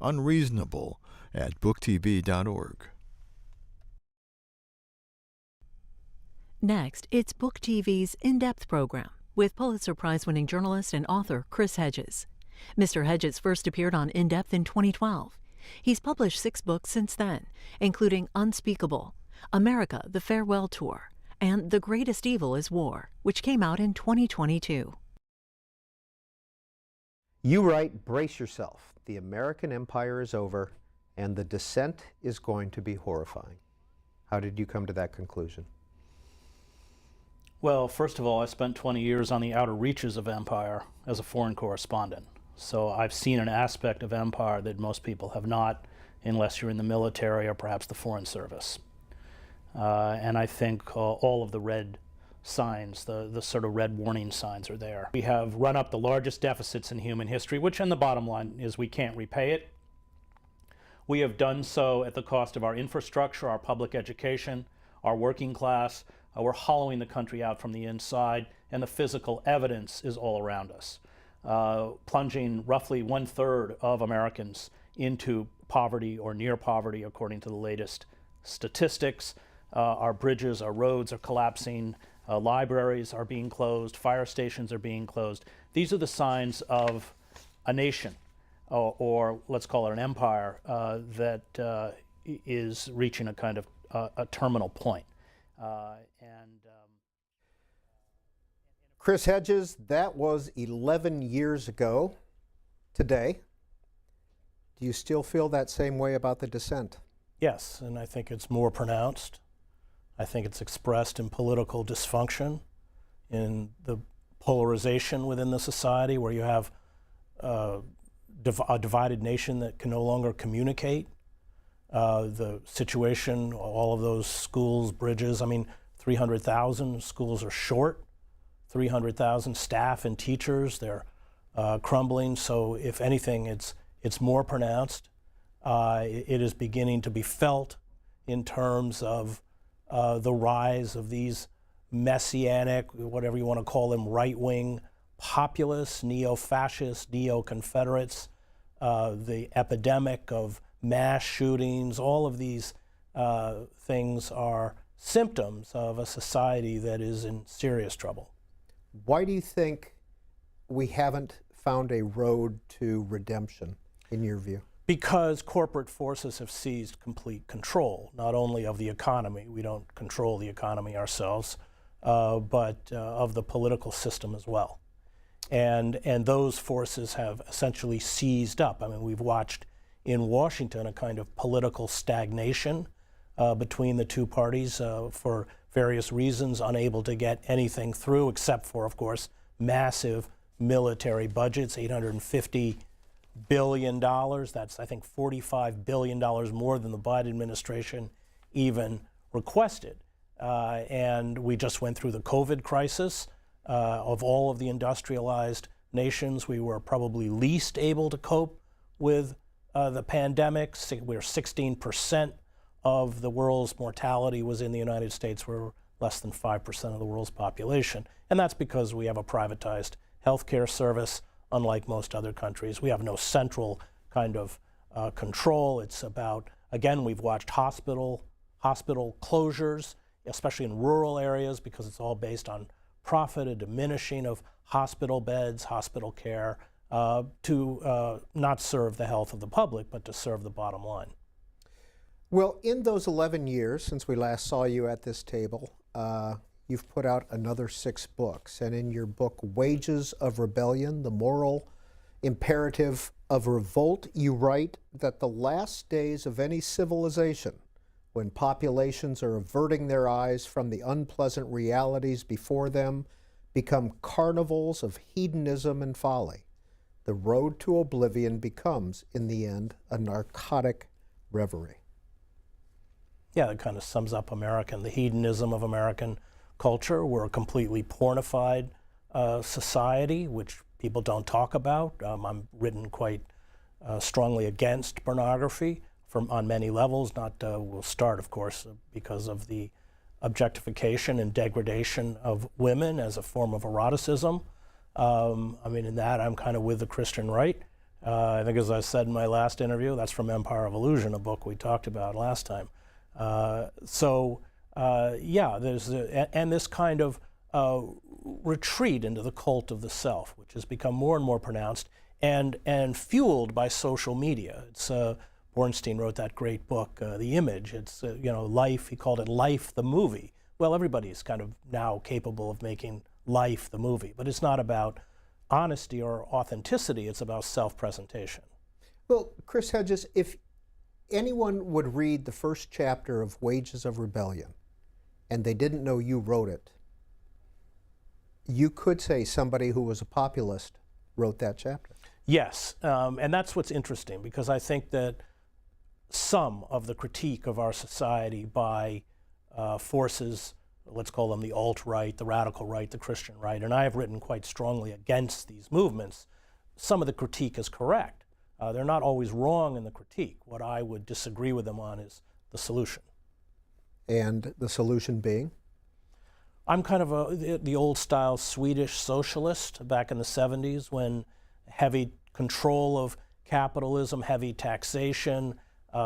Unreasonable at booktv.org. Next, it's Book TV's In-Depth program with Pulitzer Prize-winning journalist and author Chris Hedges. Mr. Hedges first appeared on In-Depth in 2012. He's published 6 books since then, including Unspeakable, America, The Farewell Tour, and The Greatest Evil is War, which came out in 2022. You write, brace yourself. The American empire is over, and the descent is going to be horrifying. How did you come to that conclusion? Well, first of all, I spent 20 years on the outer reaches of empire as a foreign correspondent. So I've seen an aspect of empire that most people have not, unless you're in the military or perhaps the foreign service. And I think all of the red signs, the sort of red warning signs are there. We have run up the largest deficits in human history, which in the bottom line is we can't repay it. We have done so at the cost of our infrastructure, our public education, our working class. We're hollowing the country out from the inside, and the physical evidence is all around us. Plunging roughly 1/3 of Americans into poverty or near poverty, according to the latest statistics. Our bridges, our roads are collapsing. Libraries are being closed. Fire stations are being closed. These are the signs of a nation, or let's call it an empire, that is reaching a kind of a terminal point. Chris Hedges, that was 11 years ago today. Do you still feel that same way about the descent? Yes, and I think it's more pronounced. I think it's expressed in political dysfunction, in the polarization within the society where you have a divided nation that can no longer communicate. The situation, all of those schools, bridges, 300,000 schools are short, 300,000 staff and teachers, they're crumbling. So if anything, it's more pronounced. It is beginning to be felt in terms of the rise of these messianic, whatever you want to call them, right-wing populists, neo-fascists, neo-Confederates, the epidemic of mass shootings. All of these things are symptoms of a society that is in serious trouble. Why do you think we haven't found a road to redemption, in your view? Because corporate forces have seized complete control, not only of the economy, we don't control the economy ourselves, but of the political system as well. And those forces have essentially seized up. We've watched in Washington a kind of political stagnation between the two parties for various reasons, unable to get anything through except for, of course, massive military budgets, $850 billion. That's, I think, $45 billion more than the Biden administration even requested. And we just went through the COVID crisis. Of all of the industrialized nations, we were probably least able to cope with the pandemic. We're 16% of the world's mortality was in the United States. We're less than 5% of the world's population. And that's because we have a privatized healthcare service. Unlike most other countries, we have no central kind of control. It's about, again, we've watched hospital closures, especially in rural areas, because it's all based on profit, a diminishing of hospital beds, hospital care, to not serve the health of the public, but to serve the bottom line. Well, in those 11 years since we last saw you at this table, you've put out another 6 books. And in your book, Wages of Rebellion, The Moral Imperative of Revolt, you write that the last days of any civilization, when populations are averting their eyes from the unpleasant realities before them, become carnivals of hedonism and folly. The road to oblivion becomes, in the end, a narcotic reverie. Yeah, that kind of sums up the hedonism of American culture. We're a completely pornified society, which people don't talk about. I'm written quite strongly against pornography on many levels. We'll start, of course, because of the objectification and degradation of women as a form of eroticism. In that, I'm kind of with the Christian right. I think, as I said in my last interview, that's from Empire of Illusion, a book we talked about last time. Yeah, there's and this kind of retreat into the cult of the self, which has become more and more pronounced and fueled by social media. It's Bornstein wrote that great book, The Image. It's Life. He called it Life the Movie. Well, everybody's kind of now capable of making life the movie, but it's not about honesty or authenticity. It's about self-presentation. Well, Chris Hedges, if anyone would read the first chapter of Wages of Rebellion and they didn't know you wrote it, you could say somebody who was a populist wrote that chapter. Yes, and that's what's interesting, because I think that some of the critique of our society by forces, let's call them the alt-right, the radical right, the Christian right, and I have written quite strongly against these movements, some of the critique is correct. They're not always wrong in the critique. What I would disagree with them on is the solution. And the solution being? I'm kind of the old-style Swedish socialist back in the 70s, when heavy control of capitalism, heavy taxation,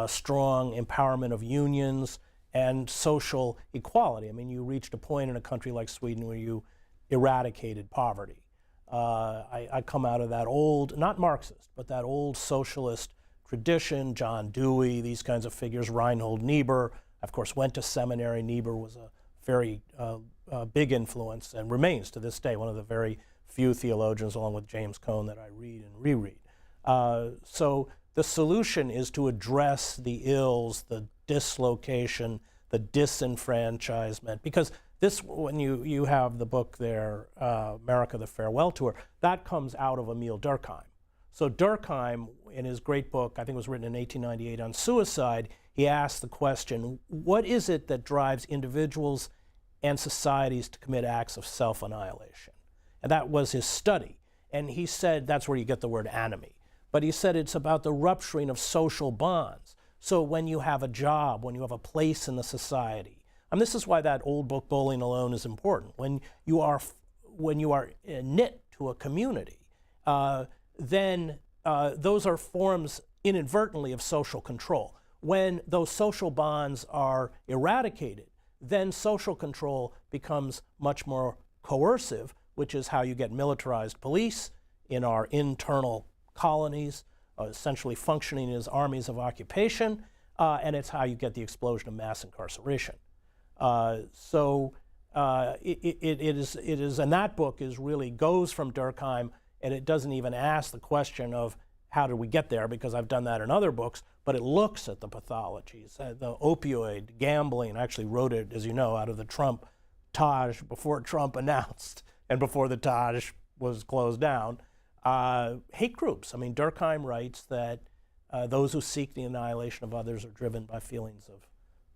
strong empowerment of unions, and social equality. I mean, you reached a point in a country like Sweden where you eradicated poverty. I come out of that old, not Marxist, but that old socialist tradition, John Dewey, these kinds of figures, Reinhold Niebuhr, of course, went to seminary. Niebuhr was a very big influence and remains to this day one of the very few theologians, along with James Cone, that I read and reread. So the solution is to address the ills, the dislocation, the disenfranchisement, because this, when you have the book there, America, the Farewell Tour, that comes out of Emil Durkheim. So Durkheim, in his great book, I think it was written in 1898, on suicide, he asked the question, what is it that drives individuals and societies to commit acts of self-annihilation? And that was his study. And he said, that's where you get the word enemy. But he said it's about the rupturing of social bonds. So when you have a job, when you have a place in the society, and this is why that old book, Bowling Alone, is important. When you are knit to a community, then those are forms inadvertently of social control. When those social bonds are eradicated, then social control becomes much more coercive, which is how you get militarized police in our internal colonies, essentially functioning as armies of occupation, and it's how you get the explosion of mass incarceration. It is, and that book is really goes from Durkheim, and it doesn't even ask the question of how did we get there, because I've done that in other books, but it looks at the pathologies, the opioid, gambling. I actually wrote it, as you know, out of the Trump Taj before Trump announced and before the Taj was closed down. Hate groups. I mean, Durkheim writes that those who seek the annihilation of others are driven by feelings of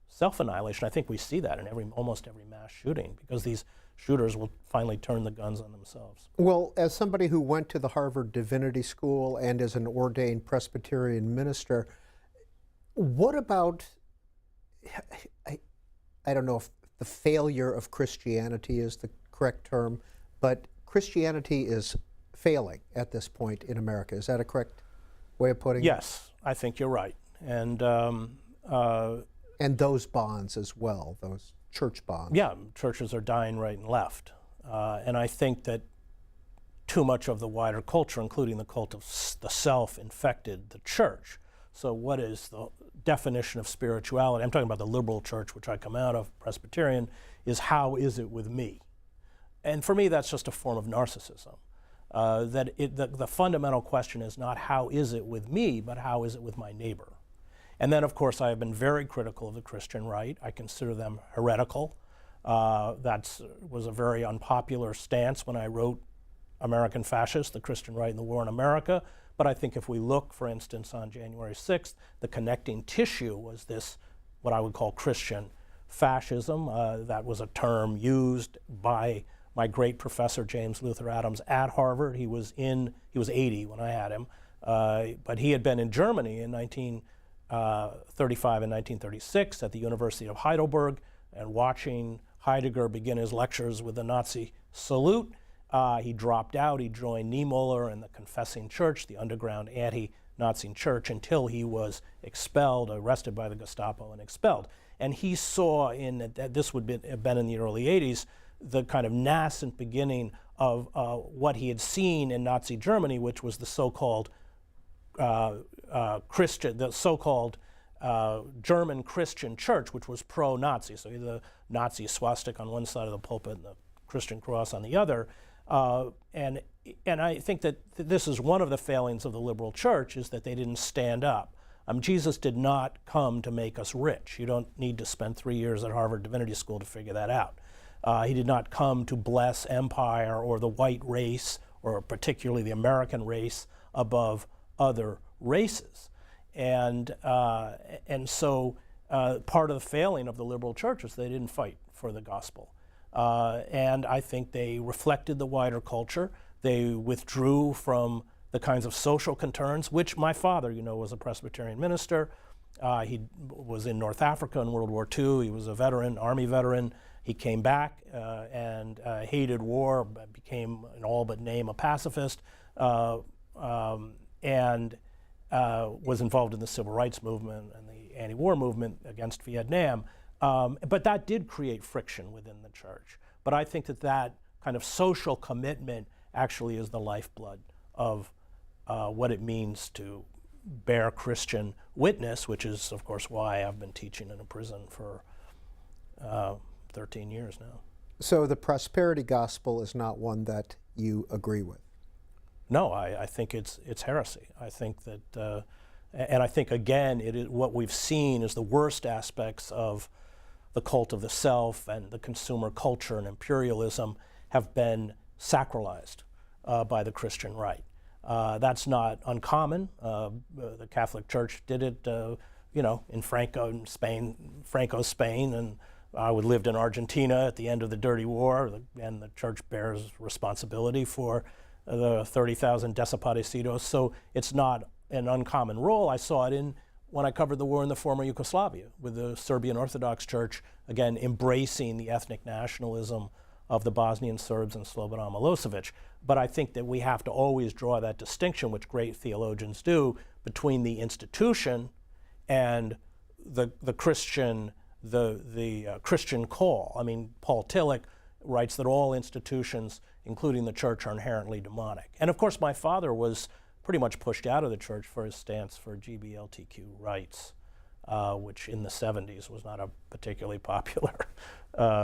self-annihilation. I think we see that in almost every mass shooting, because these shooters will finally turn the guns on themselves. Well, as somebody who went to the Harvard Divinity School and is an ordained Presbyterian minister, what about, I don't know if the failure of Christianity is the correct term, but Christianity is failing at this point in America. Is that a correct way of putting it? Yes, I think you're right. And those bonds as well, those church bonds. Yeah, churches are dying right and left. And I think that too much of the wider culture, including the cult of the self, infected the church. So what is the definition of spirituality? I'm talking about the liberal church, which I come out of, Presbyterian, is how is it with me? And for me, that's just a form of narcissism. The fundamental question is not how is it with me, but how is it with my neighbor? And then, of course, I have been very critical of the Christian right. I consider them heretical. That was a very unpopular stance when I wrote American Fascist, the Christian Right and the War in America. But I think if we look, for instance, on January 6th, the connecting tissue was this, what I would call Christian fascism. That was a term used by my great professor, James Luther Adams, at Harvard. He was 80 when I had him, but he had been in Germany in 1935 and 1936 at the University of Heidelberg, and watching Heidegger begin his lectures with the Nazi salute, He dropped out. He joined Niemöller and the Confessing Church, the underground anti-Nazi church, until he was expelled, arrested by the Gestapo and expelled. And he saw this would have been in the early 80s, the kind of nascent beginning of what he had seen in Nazi Germany, which was the so-called Christian, the so-called German Christian church, which was pro-Nazi. So you had the Nazi swastika on one side of the pulpit and the Christian cross on the other. And I think that this is one of the failings of the liberal church, is that they didn't stand up. Jesus did not come to make us rich. You don't need to spend 3 years at Harvard Divinity School to figure that out. He did not come to bless empire or the white race, or particularly the American race, above other races. And so part of the failing of the liberal church is they didn't fight for the gospel. And I think they reflected the wider culture. They withdrew from the kinds of social concerns, which my father, was a Presbyterian minister. He was in North Africa in World War II. He was a veteran, Army veteran. He came back and hated war, became in all but name a pacifist, and was involved in the civil rights movement and the anti-war movement against Vietnam. But that did create friction within the church. But I think that kind of social commitment actually is the lifeblood of what it means to bear Christian witness, which is, of course, why I've been teaching in a prison for 13 years now. So the prosperity gospel is not one that you agree with? No, I think it's heresy. I think that, and I think, again, what we've seen is the worst aspects of the cult of the self and the consumer culture and imperialism have been sacralized by the Christian right. That's not uncommon. The Catholic Church did it, in Franco's Spain, and I lived in Argentina at the end of the Dirty War, and the church bears responsibility for the 30,000 desaparecidos. So it's not an uncommon role. I saw it when I covered the war in the former Yugoslavia, with the Serbian Orthodox Church, again, embracing the ethnic nationalism of the Bosnian Serbs and Slobodan Milosevic. But I think that we have to always draw that distinction, which great theologians do, between the institution and the Christian, the Christian call. I mean, Paul Tillich writes that all institutions, including the church, are inherently demonic. And of course, my father was pretty much pushed out of the church for his stance for GBLTQ rights, which in the 70s was not a particularly popular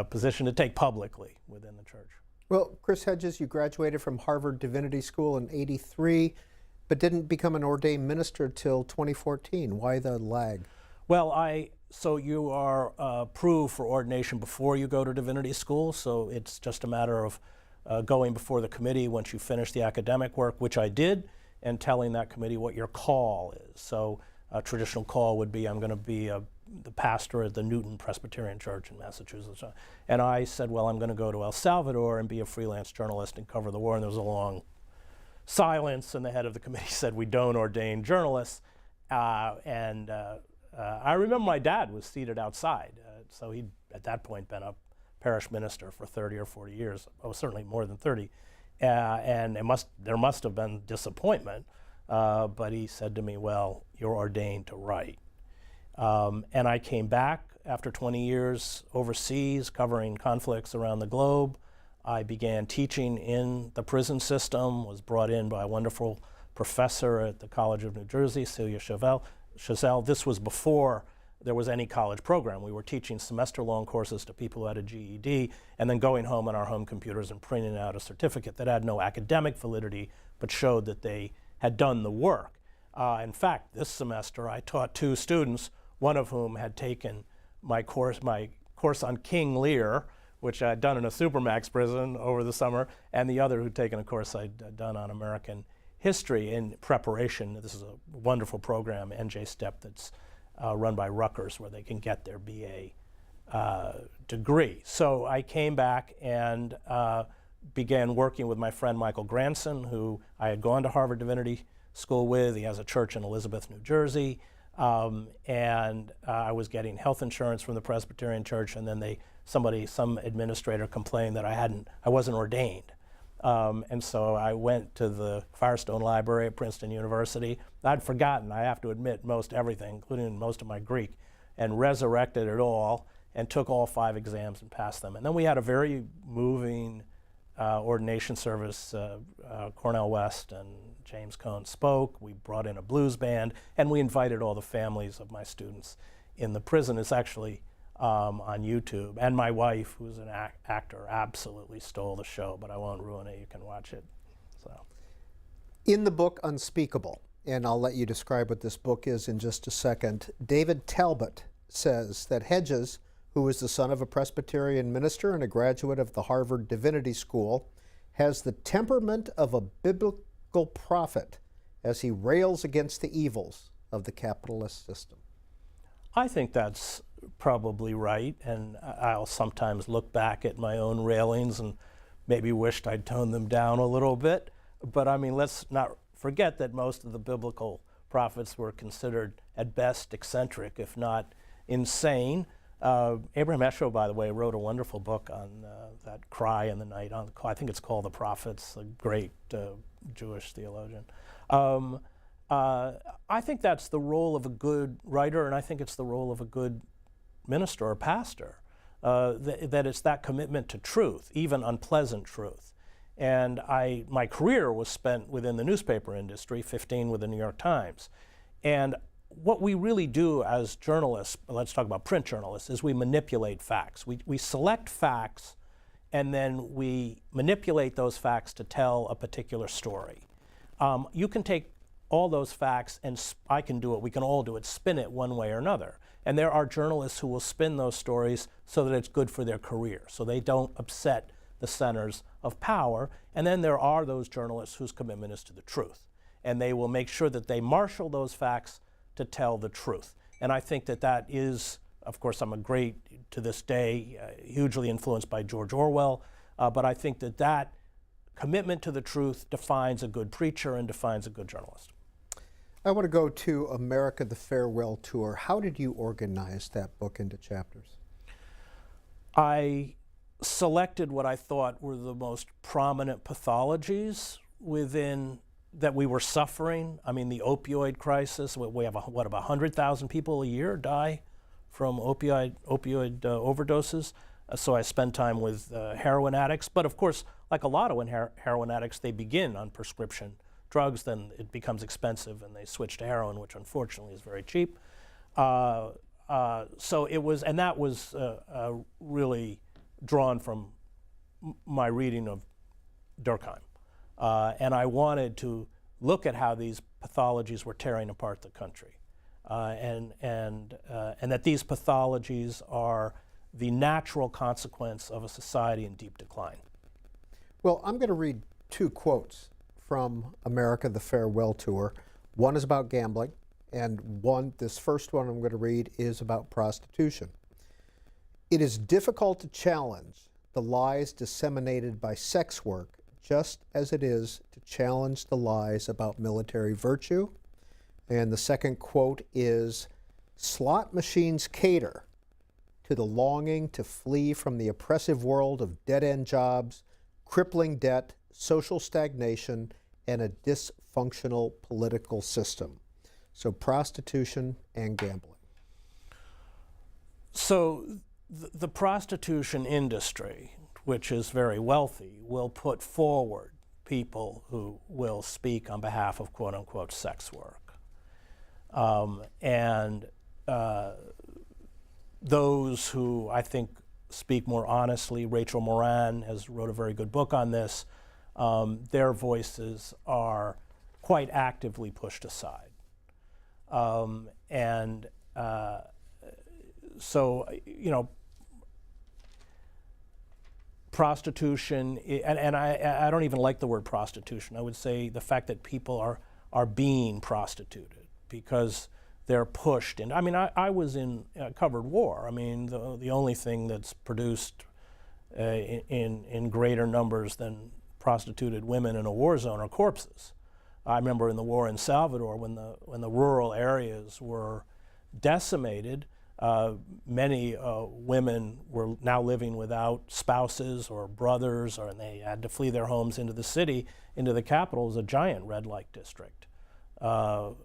position to take publicly within the church. Well, Chris Hedges, you graduated from Harvard Divinity School in '83, but didn't become an ordained minister till 2014. Why the lag? Well, so you are approved for ordination before you go to divinity school, so it's just a matter of going before the committee once you finish the academic work, which I did, and telling that committee what your call is. So a traditional call would be, I'm going to be the pastor at the Newton Presbyterian Church in Massachusetts. And I said, well, I'm going to go to El Salvador and be a freelance journalist and cover the war. And there was a long silence, and the head of the committee said, we don't ordain journalists. I remember my dad was seated outside. So he'd, at that point, been a parish minister for 30 or 40 years, certainly more than 30. And there must have been disappointment, but he said to me, well, you're ordained to write. And I came back after 20 years overseas covering conflicts around the globe. I began teaching in the prison system, was brought in by a wonderful professor at the College of New Jersey, Celia Chazelle. This was before there was any college program. We were teaching semester-long courses to people who had a GED, and then going home on our home computers and printing out a certificate that had no academic validity, but showed that they had done the work. In fact, this semester I taught 2 students, one of whom had taken my course on King Lear, which I'd done in a Supermax prison over the summer, and the other who'd taken a course I'd done on American history in preparation. This is a wonderful program, NJ STEP, that's run by Rutgers, where they can get their BA degree. So I came back and began working with my friend Michael Granson, who I had gone to Harvard Divinity School with. He has a church in Elizabeth, New Jersey. And I was getting health insurance from the Presbyterian Church, and then some administrator complained that I wasn't ordained. And so I went to the Firestone Library at Princeton University. I'd forgotten, I have to admit, most everything, including most of my Greek, and resurrected it all and took all 5 exams and passed them. And then we had a very moving ordination service. Cornell West and James Cone spoke. We brought in a blues band, and we invited all the families of my students in the prison. It's actually on YouTube. And my wife, who's an actor, absolutely stole the show, but I won't ruin it. You can watch it. So, In the book Unspeakable, and I'll let you describe what this book is in just a second, David Talbot says that Hedges, who is the son of a Presbyterian minister and a graduate of the Harvard Divinity School, has the temperament of a biblical prophet as he rails against the evils of the capitalist system. I think that's probably right, and I'll sometimes look back at my own railings and maybe wished I'd toned them down a little bit. But I mean, let's not forget that most of the biblical prophets were considered at best eccentric, if not insane. Abraham Eshel, by the way, wrote a wonderful book on that cry in the night. I think it's called The Prophets, a great Jewish theologian. I think that's the role of a good writer, and I think it's the role of a good minister or pastor, that it's that commitment to truth, even unpleasant truth. And my career was spent within the newspaper industry, 15 with the New York Times. And what we really do as journalists, let's talk about print journalists, is we manipulate facts. We select facts, and then we manipulate those facts to tell a particular story. You can take all those facts, and I can do it, we can all do it, spin it one way or another. And there are journalists who will spin those stories so that it's good for their career, so they don't upset the centers of power. And then there are those journalists whose commitment is to the truth. And they will make sure that they marshal those facts to tell the truth. And I think that that is, of course, I'm to this day, hugely influenced by George Orwell, but I think that that commitment to the truth defines a good preacher and defines a good journalist. I want to go to America, the Farewell Tour. How did you organize that book into chapters? I selected what I thought were the most prominent pathologies within that we were suffering. I mean, the opioid crisis. We have about 100,000 people a year die from opioid overdoses. So I spend time with heroin addicts. But of course, like a lot of heroin addicts, they begin on prescription drugs, then it becomes expensive and they switch to heroin, which unfortunately is very cheap. So it was, and that was really drawn from my reading of Durkheim. And I wanted to look at how these pathologies were tearing apart the country, and that these pathologies are the natural consequence of a society in deep decline. Well, I'm going to read 2 quotes from America, the Farewell Tour. One is about gambling, and this first one I'm going to read is about prostitution. It is difficult to challenge the lies disseminated by sex work, just as it is to challenge the lies about military virtue. And the second quote is, slot machines cater to the longing to flee from the oppressive world of dead-end jobs, crippling debt, social stagnation, and a dysfunctional political system. So prostitution and gambling. So the prostitution industry, which is very wealthy, will put forward people who will speak on behalf of quote-unquote sex work. And those who I think speak more honestly, Rachel Moran has wrote a very good book on this, their voices are quite actively pushed aside. So, you know, prostitution, and I don't even like the word prostitution. I would say the fact that people are being prostituted because they're pushed. And I mean, I was in covered war. I mean, the only thing that's produced in greater numbers than prostituted women in a war zone are corpses. I remember in the war in Salvador when the rural areas were decimated, Many women were now living without spouses or brothers, and they had to flee their homes into the city, into the capital. It was a giant red light district down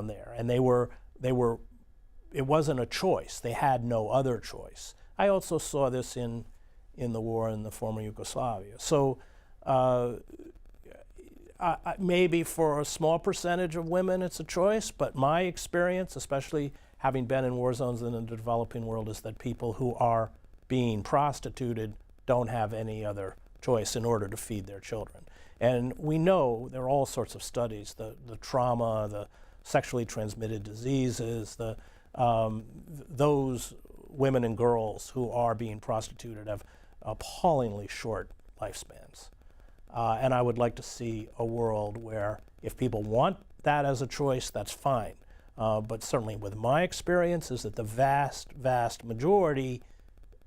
there, and it wasn't a choice. They had no other choice. I also saw this in the war in the former Yugoslavia. So maybe for a small percentage of women it's a choice, but my experience, especially having been in war zones in the developing world, is that people who are being prostituted don't have any other choice in order to feed their children. And we know there are all sorts of studies, the trauma, the sexually transmitted diseases, those women and girls who are being prostituted have appallingly short lifespans. And I would like to see a world where if people want that as a choice, that's fine. But certainly with my experience is that the vast, vast majority,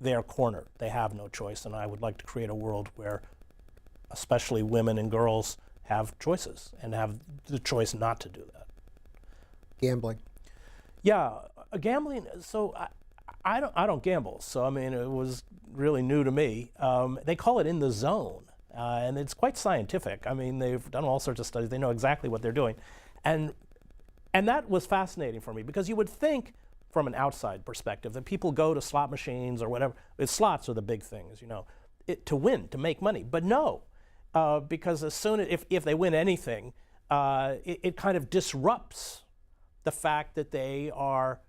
they're cornered. They have no choice. And I would like to create a world where especially women and girls have choices and have the choice not to do that. Gambling. Yeah, gambling. So I don't gamble. So I mean, it was really new to me. They call it in the zone, and it's quite scientific. I mean, they've done all sorts of studies. They know exactly what they're doing, and that was fascinating for me because you would think, from an outside perspective, that people go to slot machines or whatever. Slots are the big things, to win, to make money. But no, because as soon as if they win anything, it kind of disrupts the fact that they are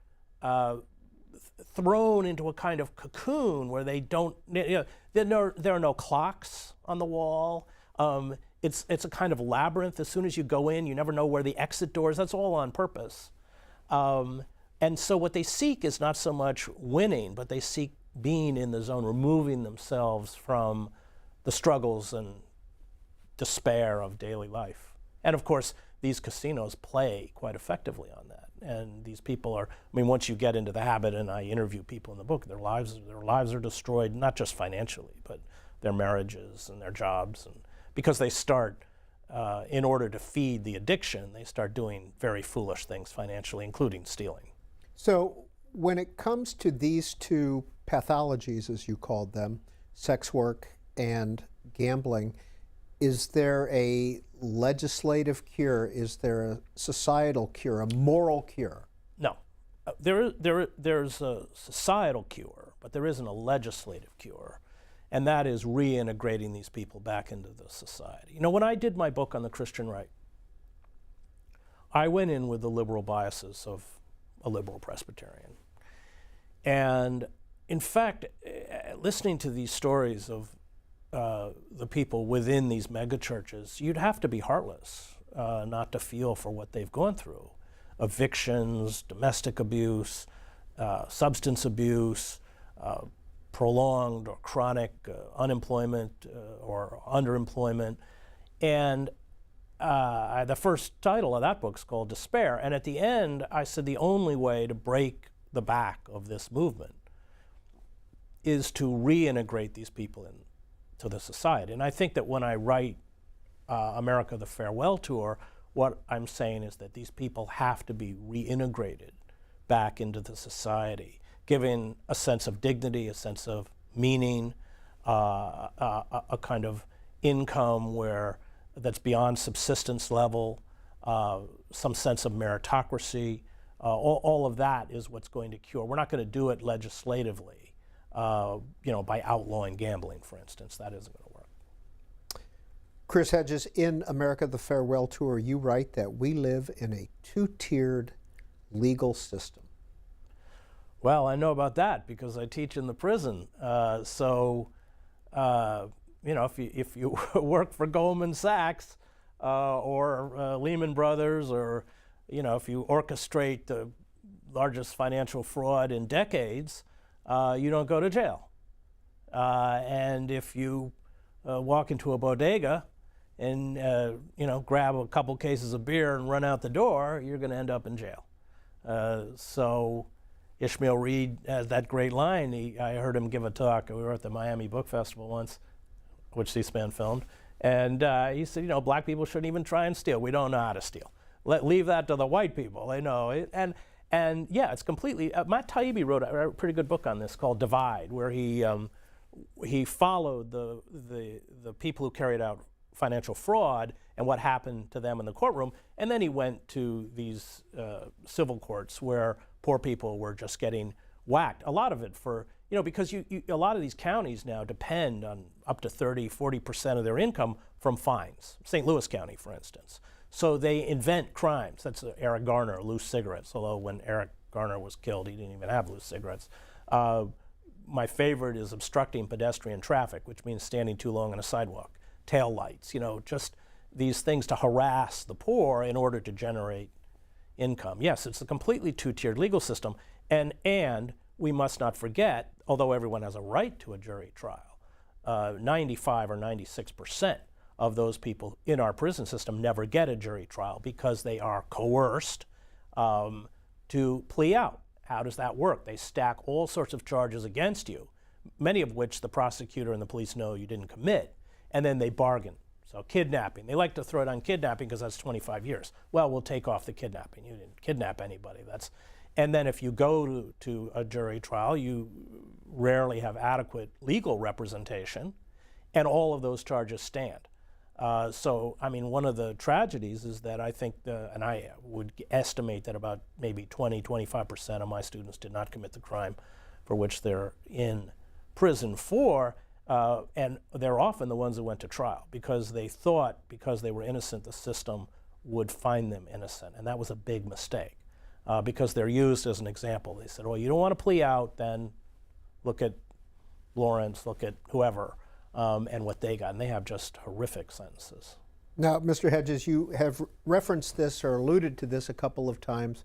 thrown into a kind of cocoon where they don't, there are no clocks on the wall. It's a kind of labyrinth. As soon as you go in, you never know where the exit door is. That's all on purpose. And so what they seek is not so much winning, but they seek being in the zone, removing themselves from the struggles and despair of daily life. And of course, these casinos play quite effectively on that. And these people are, once you get into the habit, and I interview people in the book, their lives are destroyed, not just financially, but their marriages and their jobs. And because they start, in order to feed the addiction, they start doing very foolish things financially, including stealing. So when it comes to these two pathologies, as you called them, sex work and gambling, is there a legislative cure? Is there a societal cure, a moral cure? No. There's a societal cure, but there isn't a legislative cure. And that is reintegrating these people back into the society. When I did my book on the Christian right, I went in with the liberal biases of a liberal Presbyterian. And in fact, listening to these stories of the people within these megachurches, you'd have to be heartless not to feel for what they've gone through. Evictions, domestic abuse, substance abuse, prolonged or chronic unemployment or underemployment. And the first title of that book is called Despair. And at the end, I said the only way to break the back of this movement is to reintegrate these people into the society. And I think that when I write America the Farewell Tour, what I'm saying is that these people have to be reintegrated back into the society, given a sense of dignity, a sense of meaning, a kind of income that's beyond subsistence level, some sense of meritocracy. All of that is what's going to cure. We're not going to do it legislatively, by outlawing gambling, for instance. That isn't going to work. Chris Hedges, in America the Farewell Tour, you write that we live in a two-tiered legal system. Well, I know about that because I teach in the prison. If you work for Goldman Sachs or Lehman Brothers, or if you orchestrate the largest financial fraud in decades, you don't go to jail. And if you walk into a bodega and grab a couple cases of beer and run out the door, you're going to end up in jail. So Ishmael Reed has that great line. I heard him give a talk. We were at the Miami Book Festival once, which C-SPAN filmed, and he said, black people shouldn't even try and steal. We don't know how to steal. Leave that to the white people. They know it. And yeah, it's completely, Matt Taibbi wrote a pretty good book on this called Divide, where he followed the people who carried out financial fraud and what happened to them in the courtroom, and then he went to these civil courts where poor people were just getting whacked. A lot of it for, because a lot of these counties now depend on up to 30–40% of their income from fines. St. Louis County, for instance. So they invent crimes. That's Eric Garner, loose cigarettes, although when Eric Garner was killed, he didn't even have loose cigarettes. My favorite is obstructing pedestrian traffic, which means standing too long on a sidewalk. Tail lights, just these things to harass the poor in order to generate income. Yes, it's a completely two-tiered legal system, and we must not forget, although everyone has a right to a jury trial, 95 or 96% of those people in our prison system never get a jury trial because they are coerced to plea out. How does that work? They stack all sorts of charges against you, many of which the prosecutor and the police know you didn't commit, and then they bargain. So kidnapping, they like to throw it on kidnapping because that's 25 years. Well, we'll take off the kidnapping. You didn't kidnap anybody. And then if you go to a jury trial, you rarely have adequate legal representation, and all of those charges stand. So, one of the tragedies is that I think, and I would estimate that about maybe 20–25% of my students did not commit the crime for which they're in prison for, and they're often the ones that went to trial because they thought because they were innocent, the system would find them innocent, and that was a big mistake because they're used as an example. They said, well, you don't want to plea out, then look at Lawrence, look at whoever. And what they got, and they have just horrific sentences. Now, Mr. Hedges, you have referenced this or alluded to this a couple of times,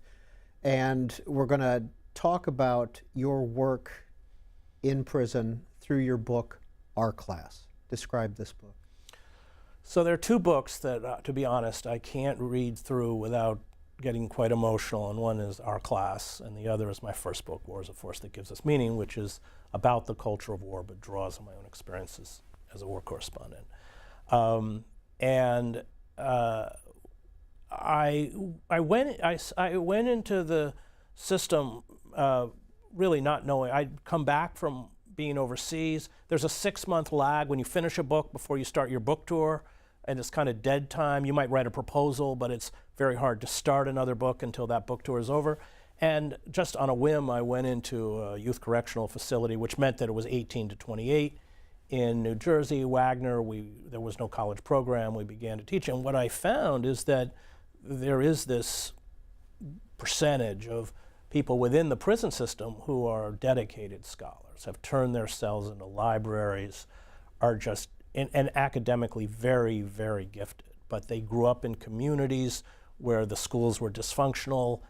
and we're going to talk about your work in prison through your book, Our Class. Describe this book. So there are two books that, to be honest, I can't read through without getting quite emotional, and one is Our Class, and the other is my first book, War is a Force That Gives Us Meaning, which is about the culture of war, but draws on my own experiences as a war correspondent. I went into the system really not knowing. I'd come back from being overseas. There's a 6-month lag when you finish a book before you start your book tour, and it's kind of dead time. You might write a proposal, but it's very hard to start another book until that book tour is over. And just on a whim, I went into a youth correctional facility, which meant that it was 18 to 28 in New Jersey. Wagner, there was no college program. We began to teach. And what I found is that there is this percentage of people within the prison system who are dedicated scholars, have turned their cells into libraries, are just and academically very, very gifted. But they grew up in communities where the schools were dysfunctional,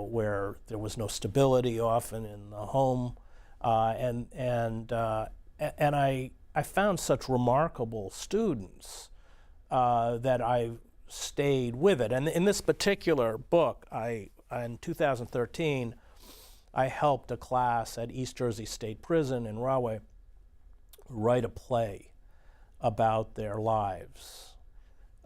where there was no stability often in the home, and I found such remarkable students that I stayed with it. And in this particular book, in 2013, I helped a class at East Jersey State Prison in Rahway write a play about their lives,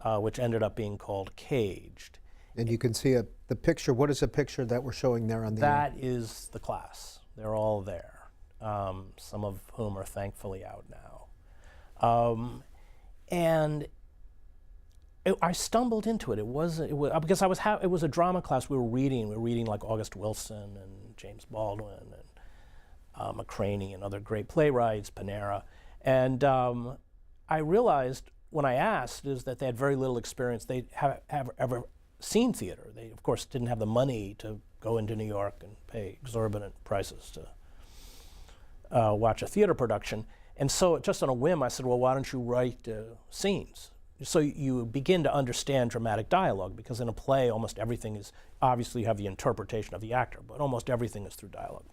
which ended up being called Caged. And you can see the picture. What is the picture that we're showing there on the That is the class. They're all there, some of whom are thankfully out now. I stumbled into it. It was because it was a drama class. We were reading like August Wilson and James Baldwin and McCraney and other great playwrights, Panera. And I realized when I asked is that they had very little experience. They have ever seen theater. They, of course, didn't have the money to go into New York and pay exorbitant prices to watch a theater production. And so just on a whim, I said, well, why don't you write scenes? So you begin to understand dramatic dialogue, because in a play, almost everything is, obviously you have the interpretation of the actor, but almost everything is through dialogue.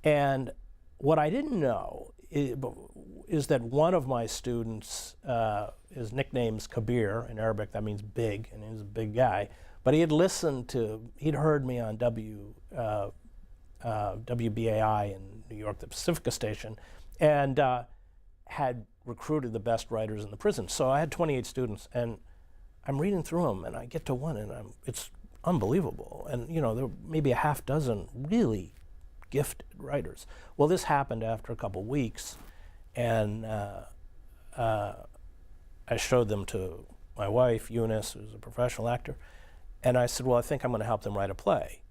And what I didn't know is that one of my students, his nickname's Kabir. In Arabic, that means big, and he's a big guy. But he'd heard me on WBAI in New York, the Pacifica station, and had recruited the best writers in the prison. So I had 28 students, and I'm reading through them, and I get to one, and it's unbelievable. And there were maybe a half dozen really gifted writers. Well, this happened after a couple weeks, and I showed them to my wife, Eunice, who's a professional actor, and I said, well, I think I'm going to help them write a play.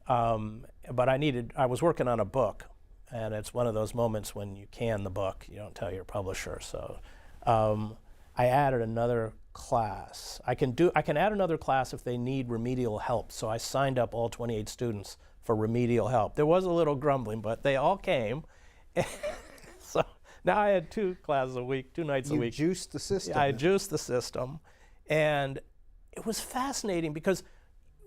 But I was working on a book, and it's one of those moments when you can the book, you don't tell your publisher. So I added another class. I can add another class if they need remedial help. So I signed up all 28 students for remedial help. There was a little grumbling, but they all came. So now I had 2 classes a week, 2 nights a week. You juiced the system. Yeah, I juiced the system. And it was fascinating because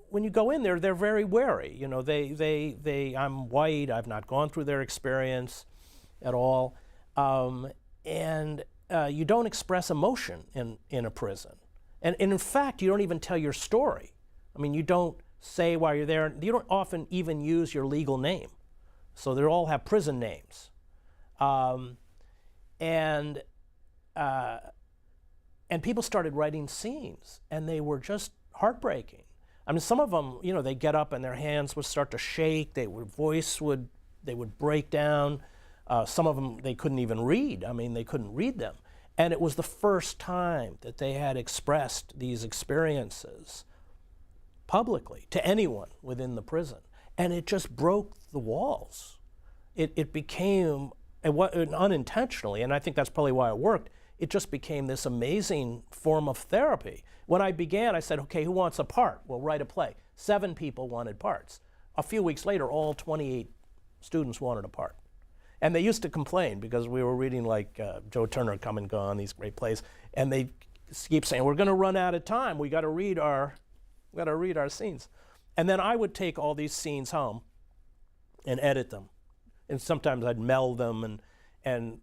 when you go in there, they're very wary. I'm white, I've not gone through their experience at all. And you don't express emotion in a prison. And in fact, you don't even tell your story. I mean, you don't say why you're there. You don't often even use your legal name. So they all have prison names. And people started writing scenes, and they were just heartbreaking. I mean, some of them, they get up and their hands would start to shake, they would break down. Some of them, they couldn't even read. I mean, they couldn't read them. And it was the first time that they had expressed these experiences publicly to anyone within the prison. And it just broke the walls. It became, unintentionally, and I think that's probably why it worked, it just became this amazing form of therapy. When I began, I said, okay, who wants a part? Well, write a play. 7 people wanted parts. A few weeks later, all 28 students wanted a part. And they used to complain because we were reading like Joe Turner, Come and Gone, these great plays, and they keep saying, we're going to run out of time. We got to read our scenes. And then I would take all these scenes home and edit them. And sometimes I'd meld them, and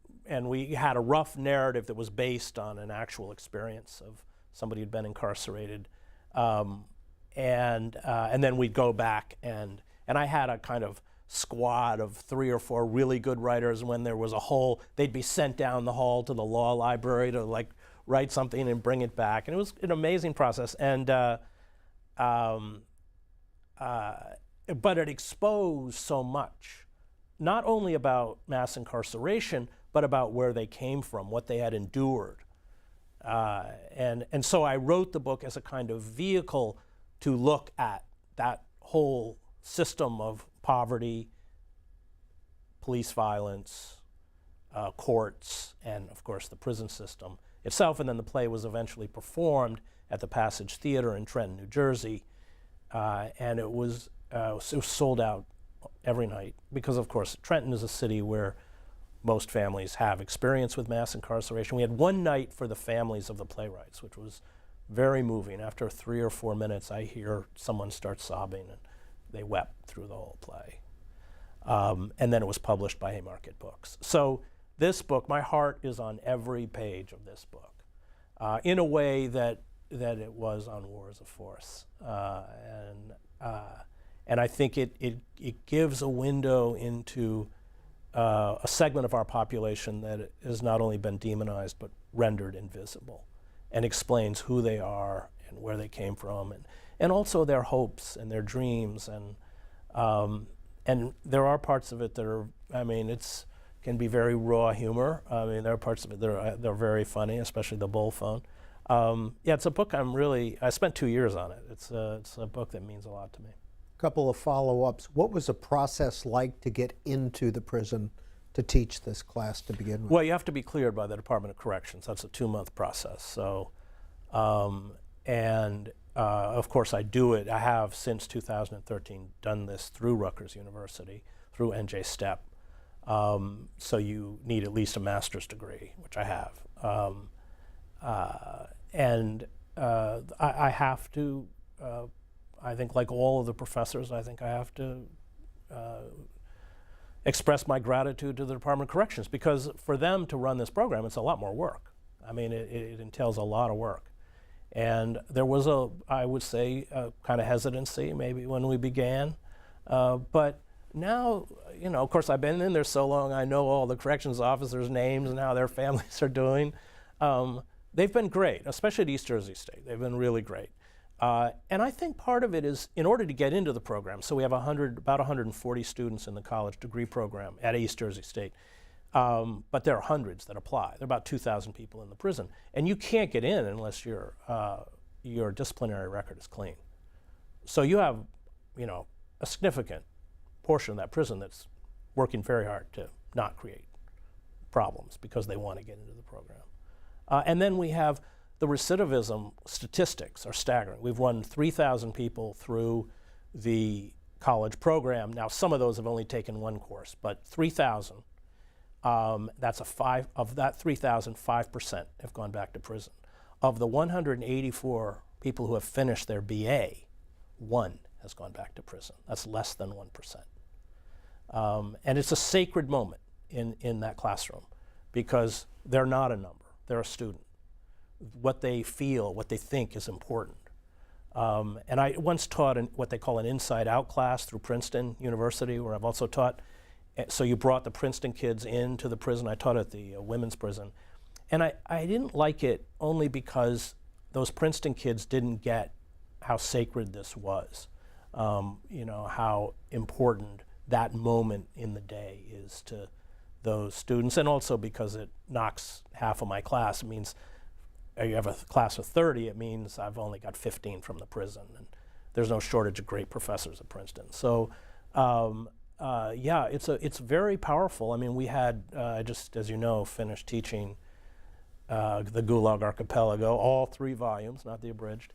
we had a rough narrative that was based on an actual experience of somebody who'd been incarcerated. And then we'd go back, and I had a kind of squad of 3 or 4 really good writers. When there was a hole, they'd be sent down the hall to the law library to like write something and bring it back. And it was an amazing process. And but it exposed so much, not only about mass incarceration, but about where they came from, what they had endured. And so I wrote the book as a kind of vehicle to look at that whole system of poverty, police violence, courts, and of course the prison system itself. And then the play was eventually performed at the Passage Theater in Trenton, New Jersey. And it was sold out every night because, of course, Trenton is a city where most families have experience with mass incarceration. We had one night for the families of the playwrights, which was very moving. After 3 or 4 minutes, I hear someone start sobbing, and they wept through the whole play. And then it was published by Haymarket Books. So this book, my heart is on every page of this book, in a way that it was on Wars of Force. And I think it gives a window into a segment of our population that has not only been demonized but rendered invisible, and explains who they are and where they came from, and also their hopes and their dreams. And there are parts of it that are, I mean, can be very raw humor. I mean, there are parts of it that they're very funny, especially the bull phone. Yeah, it's a book I spent 2 years on it. It's a book that means a lot to me. Couple of follow-ups. What was the process like to get into the prison to teach this class to begin with? Well, you have to be cleared by the Department of Corrections. That's a 2-month process. So, of course I do it. I have since 2013 done this through Rutgers University, through NJ STEP. So you need at least a master's degree, which I have. I have to, I think like all of the professors, I think I have to express my gratitude to the Department of Corrections, because for them to run this program, it's a lot more work. I mean, it entails a lot of work. And there was I would say, a kind of hesitancy maybe when we began. But now, of course, I've been in there so long, I know all the corrections officers' names and how their families are doing. They've been great, especially at East Jersey State. They've been really great. And I think part of it is in order to get into the program, so we have about 140 students in the college degree program at East Jersey State, but there are hundreds that apply. There are about 2,000 people in the prison. And you can't get in unless your disciplinary record is clean. So you have, a significant portion of that prison that's working very hard to not create problems because they want to get into the program. And then we have the recidivism statistics are staggering. We've run 3,000 people through the college program. Now, some of those have only taken one course, but 3,000, that's of that 3,000, 5% have gone back to prison. Of the 184 people who have finished their BA, one has gone back to prison. That's less than 1%. And it's a sacred moment in that classroom because they're not a number, they're a student. What they feel, what they think is important. And I once taught what they call an inside-out class through Princeton University, where I've also taught. So you brought the Princeton kids into the prison. I taught at the women's prison. And I didn't like it only because those Princeton kids didn't get how sacred this was, how important that moment in the day is to those students, and also because it knocks half of my class. It means you have a class of 30, it means I've only got 15 from the prison, and there's no shortage of great professors at Princeton. So, it's very powerful. I mean, we had, just as you know, finished teaching the Gulag Archipelago, all 3 volumes, not the abridged,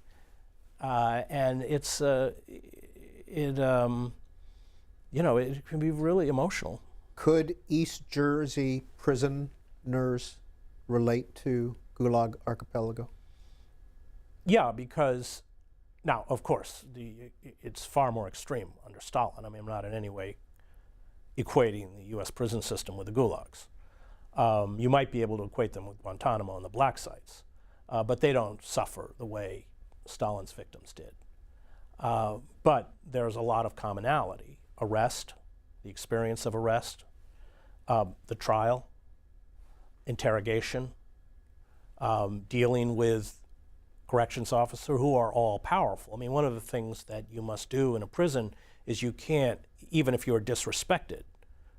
and it can be really emotional. Could East Jersey prisoners relate to Gulag Archipelago? Yeah, because now, of course, it's far more extreme under Stalin. I mean, I'm not in any way equating the U.S. prison system with the gulags. You might be able to equate them with Guantanamo and the black sites, but they don't suffer the way Stalin's victims did. But there's a lot of commonality. Arrest, the experience of arrest, the trial, interrogation, dealing with corrections officers who are all powerful. I mean, one of the things that you must do in a prison is you can't, even if you're disrespected,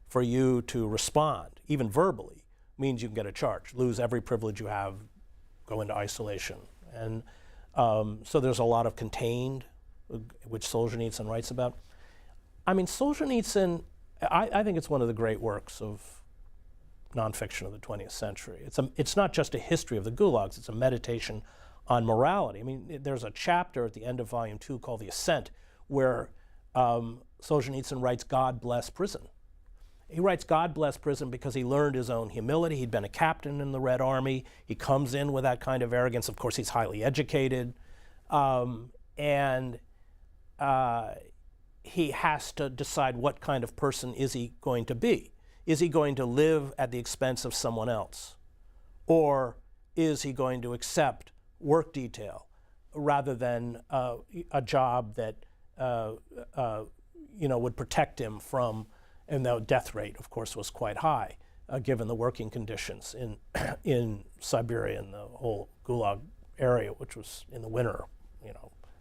for you to respond, even verbally, means you can get a charge, lose every privilege you have, go into isolation. And so there's a lot of contained, which Solzhenitsyn writes about. I mean, Solzhenitsyn, I think it's one of the great works of nonfiction of the 20th century. It's not just a history of the gulags, it's a meditation on morality. I mean, there's a chapter at the end of Volume 2 called The Ascent, where Solzhenitsyn writes, God bless prison. He writes, God bless prison because he learned his own humility. He'd been a captain in the Red Army. He comes in with that kind of arrogance. Of course, he's highly educated. And he has to decide what kind of person is he going to be. Is he going to live at the expense of someone else? Or is he going to accept work detail rather than a job that would protect him from, and the death rate, of course, was quite high, given the working conditions in Siberia and the whole Gulag area, which was in the winter,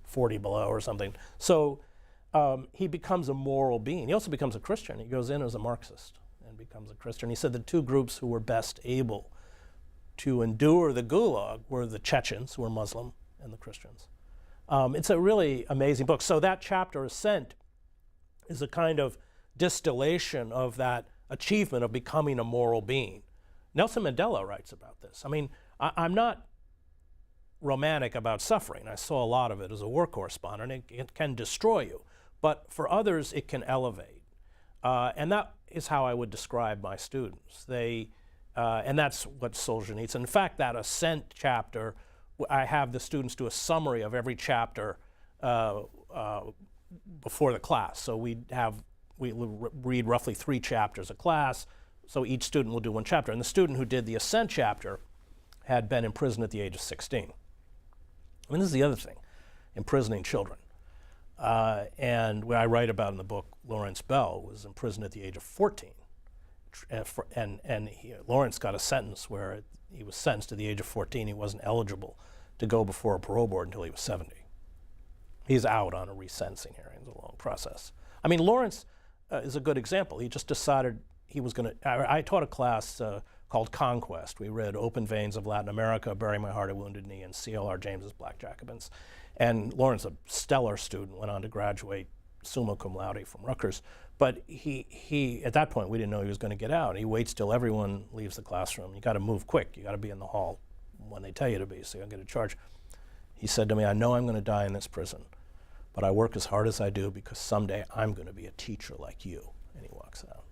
40 below or something. So he becomes a moral being. He also becomes a Christian. He goes in as a Marxist and becomes a Christian. He said the 2 groups who were best able to endure the Gulag were the Chechens, who were Muslim, and the Christians. It's a really amazing book. So that chapter, Ascent, is a kind of distillation of that achievement of becoming a moral being. Nelson Mandela writes about this. I mean, I'm not romantic about suffering. I saw a lot of it as a war correspondent. It can destroy you. But for others, it can elevate. And that is how I would describe my students. And that's what Solzhenitsyn. In fact, that Ascent chapter, I have the students do a summary of every chapter before the class. So we read roughly 3 chapters a class, so each student will do 1 chapter. And the student who did the Ascent chapter had been in prison at the age of 16. I mean, this is the other thing, imprisoning children. And what I write about in the book, Lawrence Bell was in prison at the age of 14. And Lawrence got a sentence where he was sentenced at the age of 14. He wasn't eligible to go before a parole board until he was 70. He's out on a resentencing hearing. It's a long process. I mean, Lawrence is a good example. He just decided he was going to. I taught a class called Conquest. We read Open Veins of Latin America, Bury My Heart, a Wounded Knee, and C.L.R. James's Black Jacobins. And Lawrence, a stellar student, went on to graduate summa cum laude from Rutgers. But he at that point, we didn't know he was going to get out. He waits till everyone leaves the classroom. You got to move quick. You got to be in the hall when they tell you to be, so you don't get a charge. He said to me, I know I'm going to die in this prison, but I work as hard as I do because someday I'm going to be a teacher like you. And he walks out.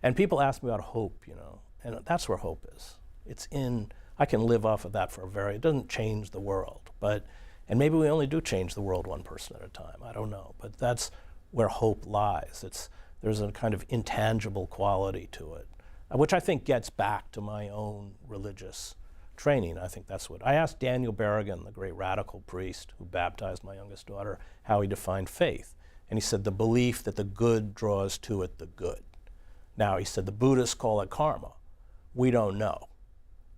And people ask me about hope, you know, and that's where hope is. It's in, I can live off of that for it doesn't change the world, and maybe we only do change the world one person at a time, I don't know, but that's where hope lies. There's a kind of intangible quality to it, which I think gets back to my own religious training. I think that's what, I asked Daniel Berrigan, the great radical priest who baptized my youngest daughter, how he defined faith. And he said the belief that the good draws to it the good. Now, he said the Buddhists call it karma. We don't know,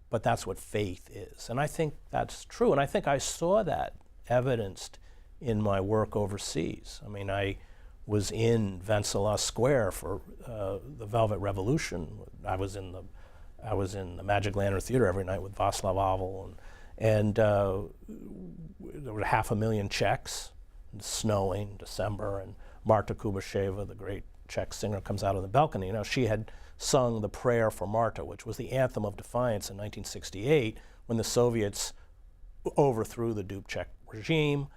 but that's what faith is. And I think that's true, and I think I saw that evidenced in my work overseas. I mean, I was in Wenceslas Square for the Velvet Revolution. I was in the Magic Lantern Theater every night with Václav Havel, and there were 500,000 Czechs. It's snowing, December, and Marta Kubasheva, the great Czech singer, comes out on the balcony. Now, she had sung the Prayer for Marta, which was the anthem of defiance in 1968 when the Soviets overthrew the Dubček regime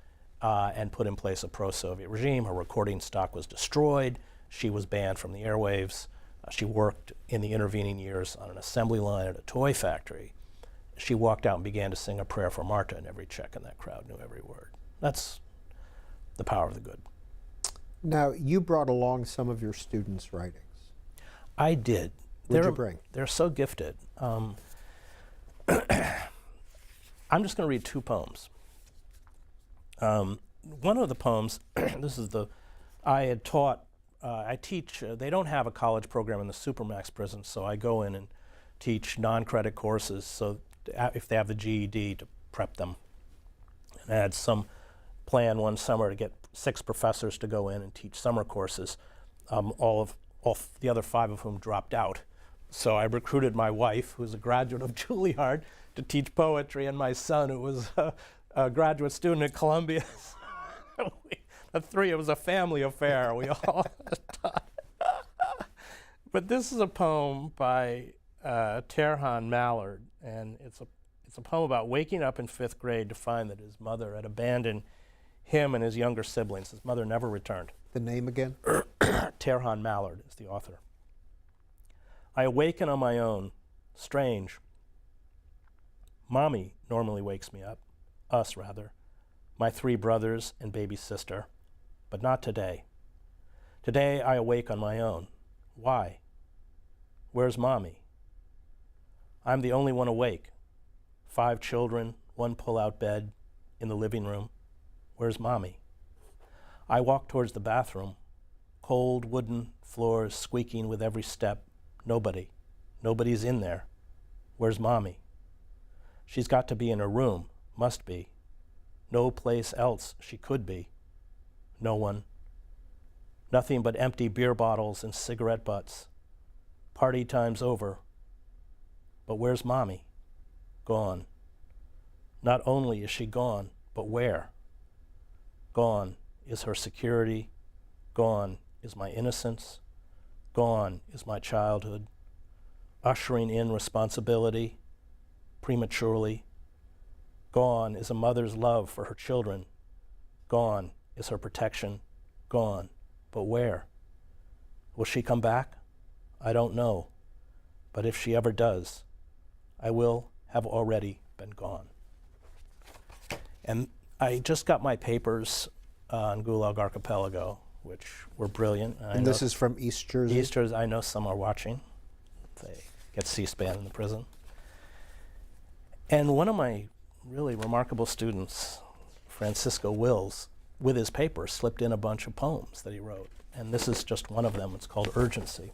and put in place a pro-Soviet regime. Her recording stock was destroyed. She was banned from the airwaves. She worked in the intervening years on an assembly line at a toy factory. She walked out and began to sing a prayer for Marta, and every Czech in that crowd knew every word. That's the power of the good. Now, you brought along some of your students' writings. I did. What did you bring? They're so gifted. I'm just going to read 2 poems. One of the poems, I had taught, I teach, they don't have a college program in the Supermax prison, so I go in and teach non-credit courses, so if they have the GED, to prep them. And I had some plan one summer to get 6 professors to go in and teach summer courses, all the other 5 of whom dropped out. So I recruited my wife, who's a graduate of Juilliard, to teach poetry, and my son, who was a graduate student at Columbia. The 3, it was a family affair. We all taught. But this is a poem by Terhan Mallard, and it's a poem about waking up in 5th grade to find that his mother had abandoned him and his younger siblings. His mother never returned. The name again? Terhan Mallard is the author. I awaken on my own. Strange. Mommy normally wakes me up. Us, rather. My 3 brothers and baby sister. But not today. Today I awake on my own. Why? Where's Mommy? I'm the only one awake. 5 children, 1 pull-out bed in the living room. Where's Mommy? I walk towards the bathroom. Cold wooden floors squeaking with every step. Nobody. Nobody's in there. Where's Mommy? She's got to be in her room. Must be. No place else she could be. No one. Nothing but empty beer bottles and cigarette butts. Party time's over. But where's Mommy? Gone. Not only is she gone, but where? Gone is her security. Gone is my innocence. Gone is my childhood. Ushering in responsibility prematurely. Gone is a mother's love for her children. Gone is her protection. Gone. But where? Will she come back? I don't know. But if she ever does, I will have already been gone. And I just got my papers on Gulag Archipelago, which were brilliant. And this is from East Jersey? East Jersey. I know some are watching. They get C-SPAN in the prison. And one of my really remarkable students, Francisco Wills, with his paper, slipped in a bunch of poems that he wrote. And this is just one of them. It's called Urgency.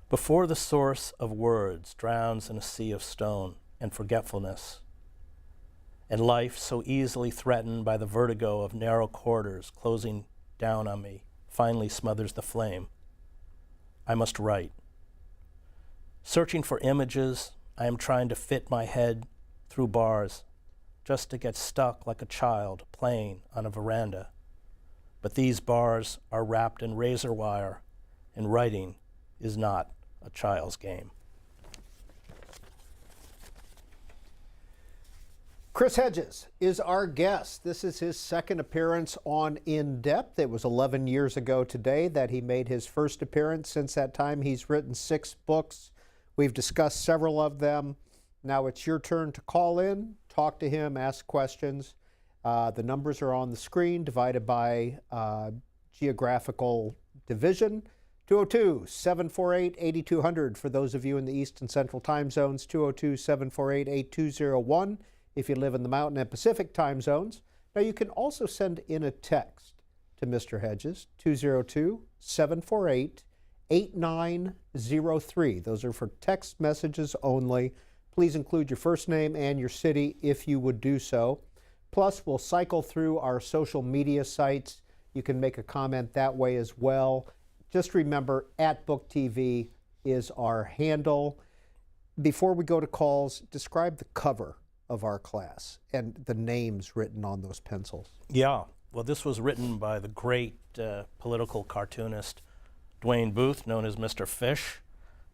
Before the source of words drowns in a sea of stone and forgetfulness, and life so easily threatened by the vertigo of narrow corridors closing down on me finally smothers the flame. I must write. Searching for images, I am trying to fit my head through bars, just to get stuck like a child playing on a veranda. But these bars are wrapped in razor wire, and writing is not a child's game. Chris Hedges is our guest. This is his second appearance on In Depth. It was 11 years ago today that he made his first appearance. Since that time, he's written 6 books. We've discussed several of them. Now it's your turn to call in, talk to him, ask questions. The numbers are on the screen, divided by geographical division. 202-748-8200 for those of you in the East and Central time zones, 202-748-8201 if you live in the Mountain and Pacific time zones. Now you can also send in a text to Mr. Hedges, 202-748-8903. Those are for text messages only. Please include your first name and your city if you would do so. Plus, we'll cycle through our social media sites. You can make a comment that way as well. Just remember, @BookTV is our handle. Before we go to calls, describe the cover of our class and the names written on those pencils. Yeah, well, this was written by the great political cartoonist Dwayne Booth, known as Mr. Fish.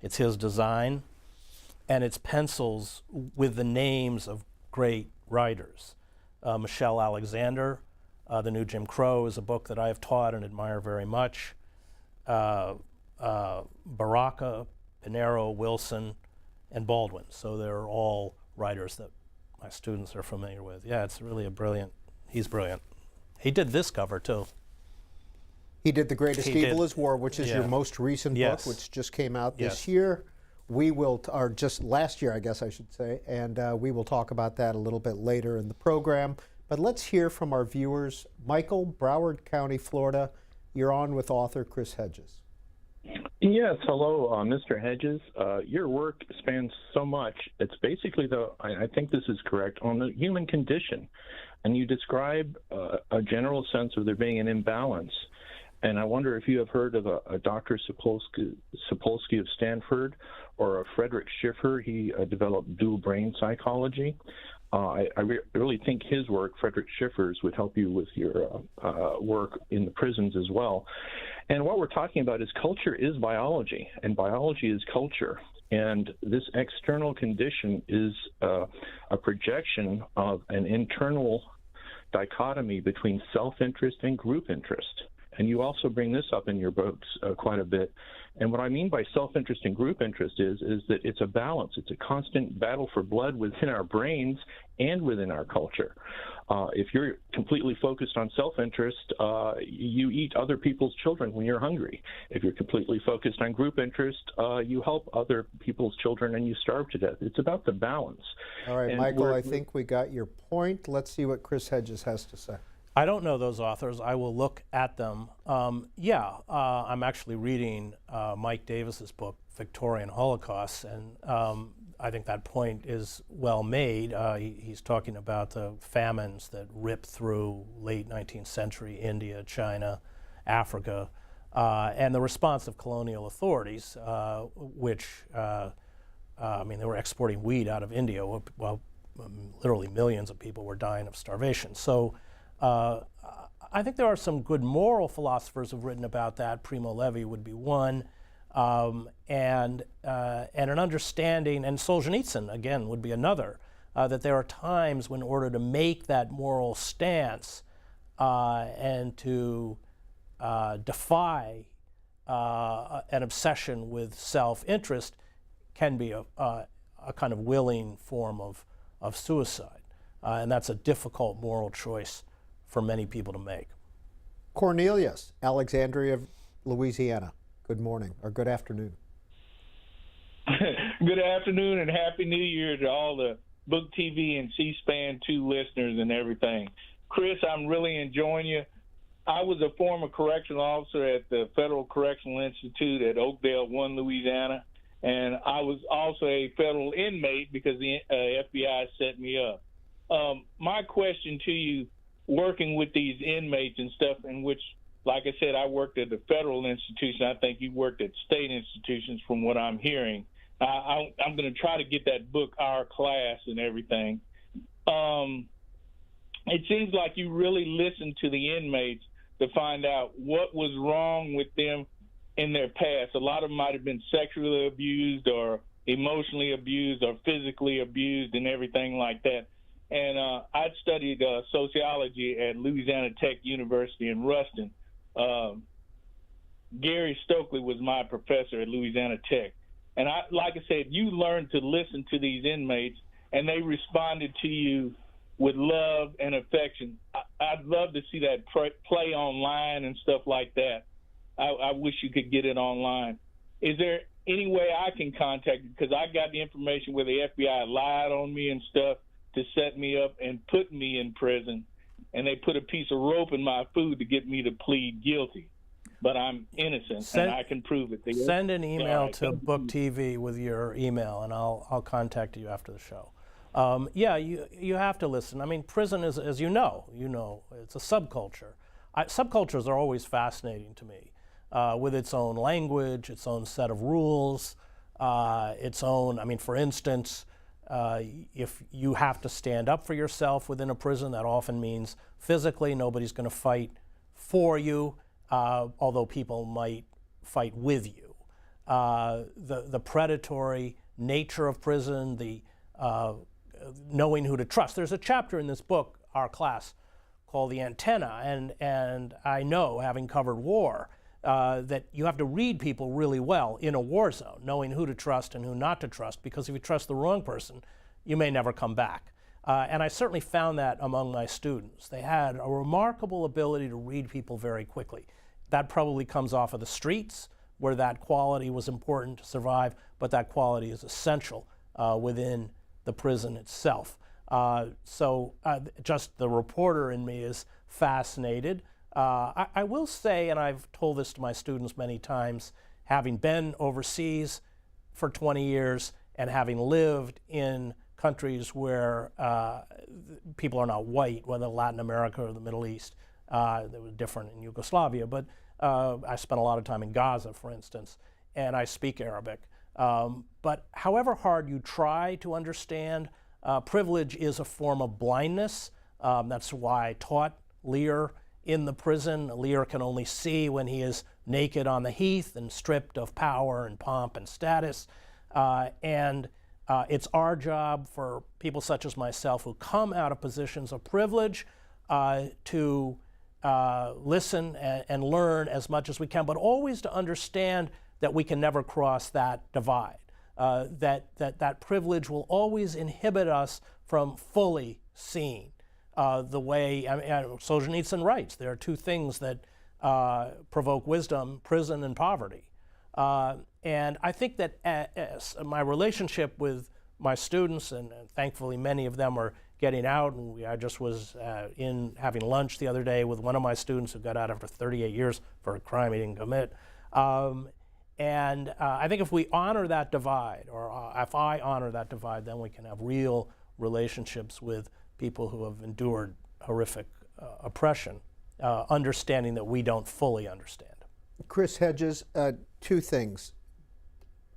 It's his design, and it's pencils with the names of great writers. Michelle Alexander, The New Jim Crow is a book that I have taught and admire very much. Baraka, Pinero, Wilson, and Baldwin. So they're all writers that my students are familiar with. Yeah, it's really he's brilliant. He did this cover too. He did The Greatest Evil is War, which is your most recent book, Yes. which just came out this year. We will, or just last year, I guess I should say, and we will talk about that a little bit later in the program. But let's hear from our viewers. Michael, Broward County, Florida. You're on with author Chris Hedges. Yes, hello, Mr. Hedges. Your work spans so much. It's basically, I think this is correct, on the human condition. And you describe a general sense of there being an imbalance. And I wonder if you have heard of a Dr. Sapolsky of Stanford or a Frederick Schiffer. He developed dual brain psychology. I really think his work, Frederick Schiffer's, would help you with your work in the prisons as well. And what we're talking about is culture is biology, and biology is culture. And this external condition is a projection of an internal dichotomy between self-interest and group interest. And you also bring this up in your books quite a bit. And what I mean by self-interest and group interest is that it's a balance. It's a constant battle for blood within our brains and within our culture. If you're completely focused on self-interest, you eat other people's children when you're hungry. If you're completely focused on group interest, you help other people's children and you starve to death. It's about the balance. All right, and Michael, I think we got your point. Let's see what Chris Hedges has to say. I don't know those authors. I will look at them. I'm actually reading Mike Davis's book, Victorian Holocaust, and I think that point is well made. He's talking about the famines that ripped through late 19th century India, China, Africa, and the response of colonial authorities, which, they were exporting wheat out of India while literally millions of people were dying of starvation. So I think there are some good moral philosophers who've written about that. Primo Levi would be one, and an understanding, and Solzhenitsyn, again, would be another, that there are times when in order to make that moral stance and to defy an obsession with self-interest can be a kind of willing form of suicide. And that's a difficult moral choice for many people to make. Cornelius, Alexandria, Louisiana. Good morning, or good afternoon. Good afternoon and Happy New Year to all the Book TV and C-SPAN 2 listeners and everything. Chris, I'm really enjoying you. I was a former correctional officer at the Federal Correctional Institute at Oakdale 1, Louisiana, and I was also a federal inmate because the FBI set me up. My question to you, working with these inmates and stuff, in which, like I said, I worked at a federal institution. I think you worked at state institutions from what I'm hearing. I'm going to try to get that book, Our Class, and everything. It seems like you really listened to the inmates to find out what was wrong with them in their past. A lot of them might have been sexually abused or emotionally abused or physically abused and everything like that. And I studied sociology at Louisiana Tech University in Ruston. Gary Stokely was my professor at Louisiana Tech. And like I said, you learned to listen to these inmates, and they responded to you with love and affection. I'd love to see that play online and stuff like that. I wish you could get it online. Is there any way I can contact you? Because I got the information where the FBI lied on me and stuff to set me up and put me in prison, and they put a piece of rope in my food to get me to plead guilty. But I'm innocent, and I can prove it. Send an email to Book TV with your email, and I'll contact you after the show. Yeah, you have to listen. I mean, prison is, as you know, it's a subculture. Subcultures are always fascinating to me, with its own language, its own set of rules, its own. I mean, for instance, if you have to stand up for yourself within a prison, that often means physically nobody's going to fight for you. Although people might fight with you. The predatory nature of prison, the knowing who to trust. There's a chapter in this book, Our Class, called The Antenna, and I know, having covered war, that you have to read people really well in a war zone, knowing who to trust and who not to trust, because if you trust the wrong person, you may never come back. And I certainly found that among my students. They had a remarkable ability to read people very quickly. That probably comes off of the streets, where that quality was important to survive, but that quality is essential within the prison itself. So just the reporter in me is fascinated. I will say, and I've told this to my students many times, having been overseas for 20 years and having lived in countries where people are not white, whether Latin America or the Middle East, they were different in Yugoslavia, but I spent a lot of time in Gaza, for instance, and I speak Arabic. But however hard you try to understand, privilege is a form of blindness. That's why I taught Lear in the prison. Lear can only see when he is naked on the heath and stripped of power and pomp and status. And it's our job for people such as myself who come out of positions of privilege to listen and learn as much as we can, but always to understand that we can never cross that divide, that privilege will always inhibit us from fully seeing the way, Solzhenitsyn writes, there are two things that provoke wisdom, prison and poverty. And I think that my relationship with my students, and thankfully many of them are getting out, and I just was in having lunch the other day with one of my students who got out after 38 years for a crime he didn't commit. And I think if we honor that divide, or if I honor that divide, then we can have real relationships with people who have endured horrific oppression, understanding that we don't fully understand. Chris Hedges, two things.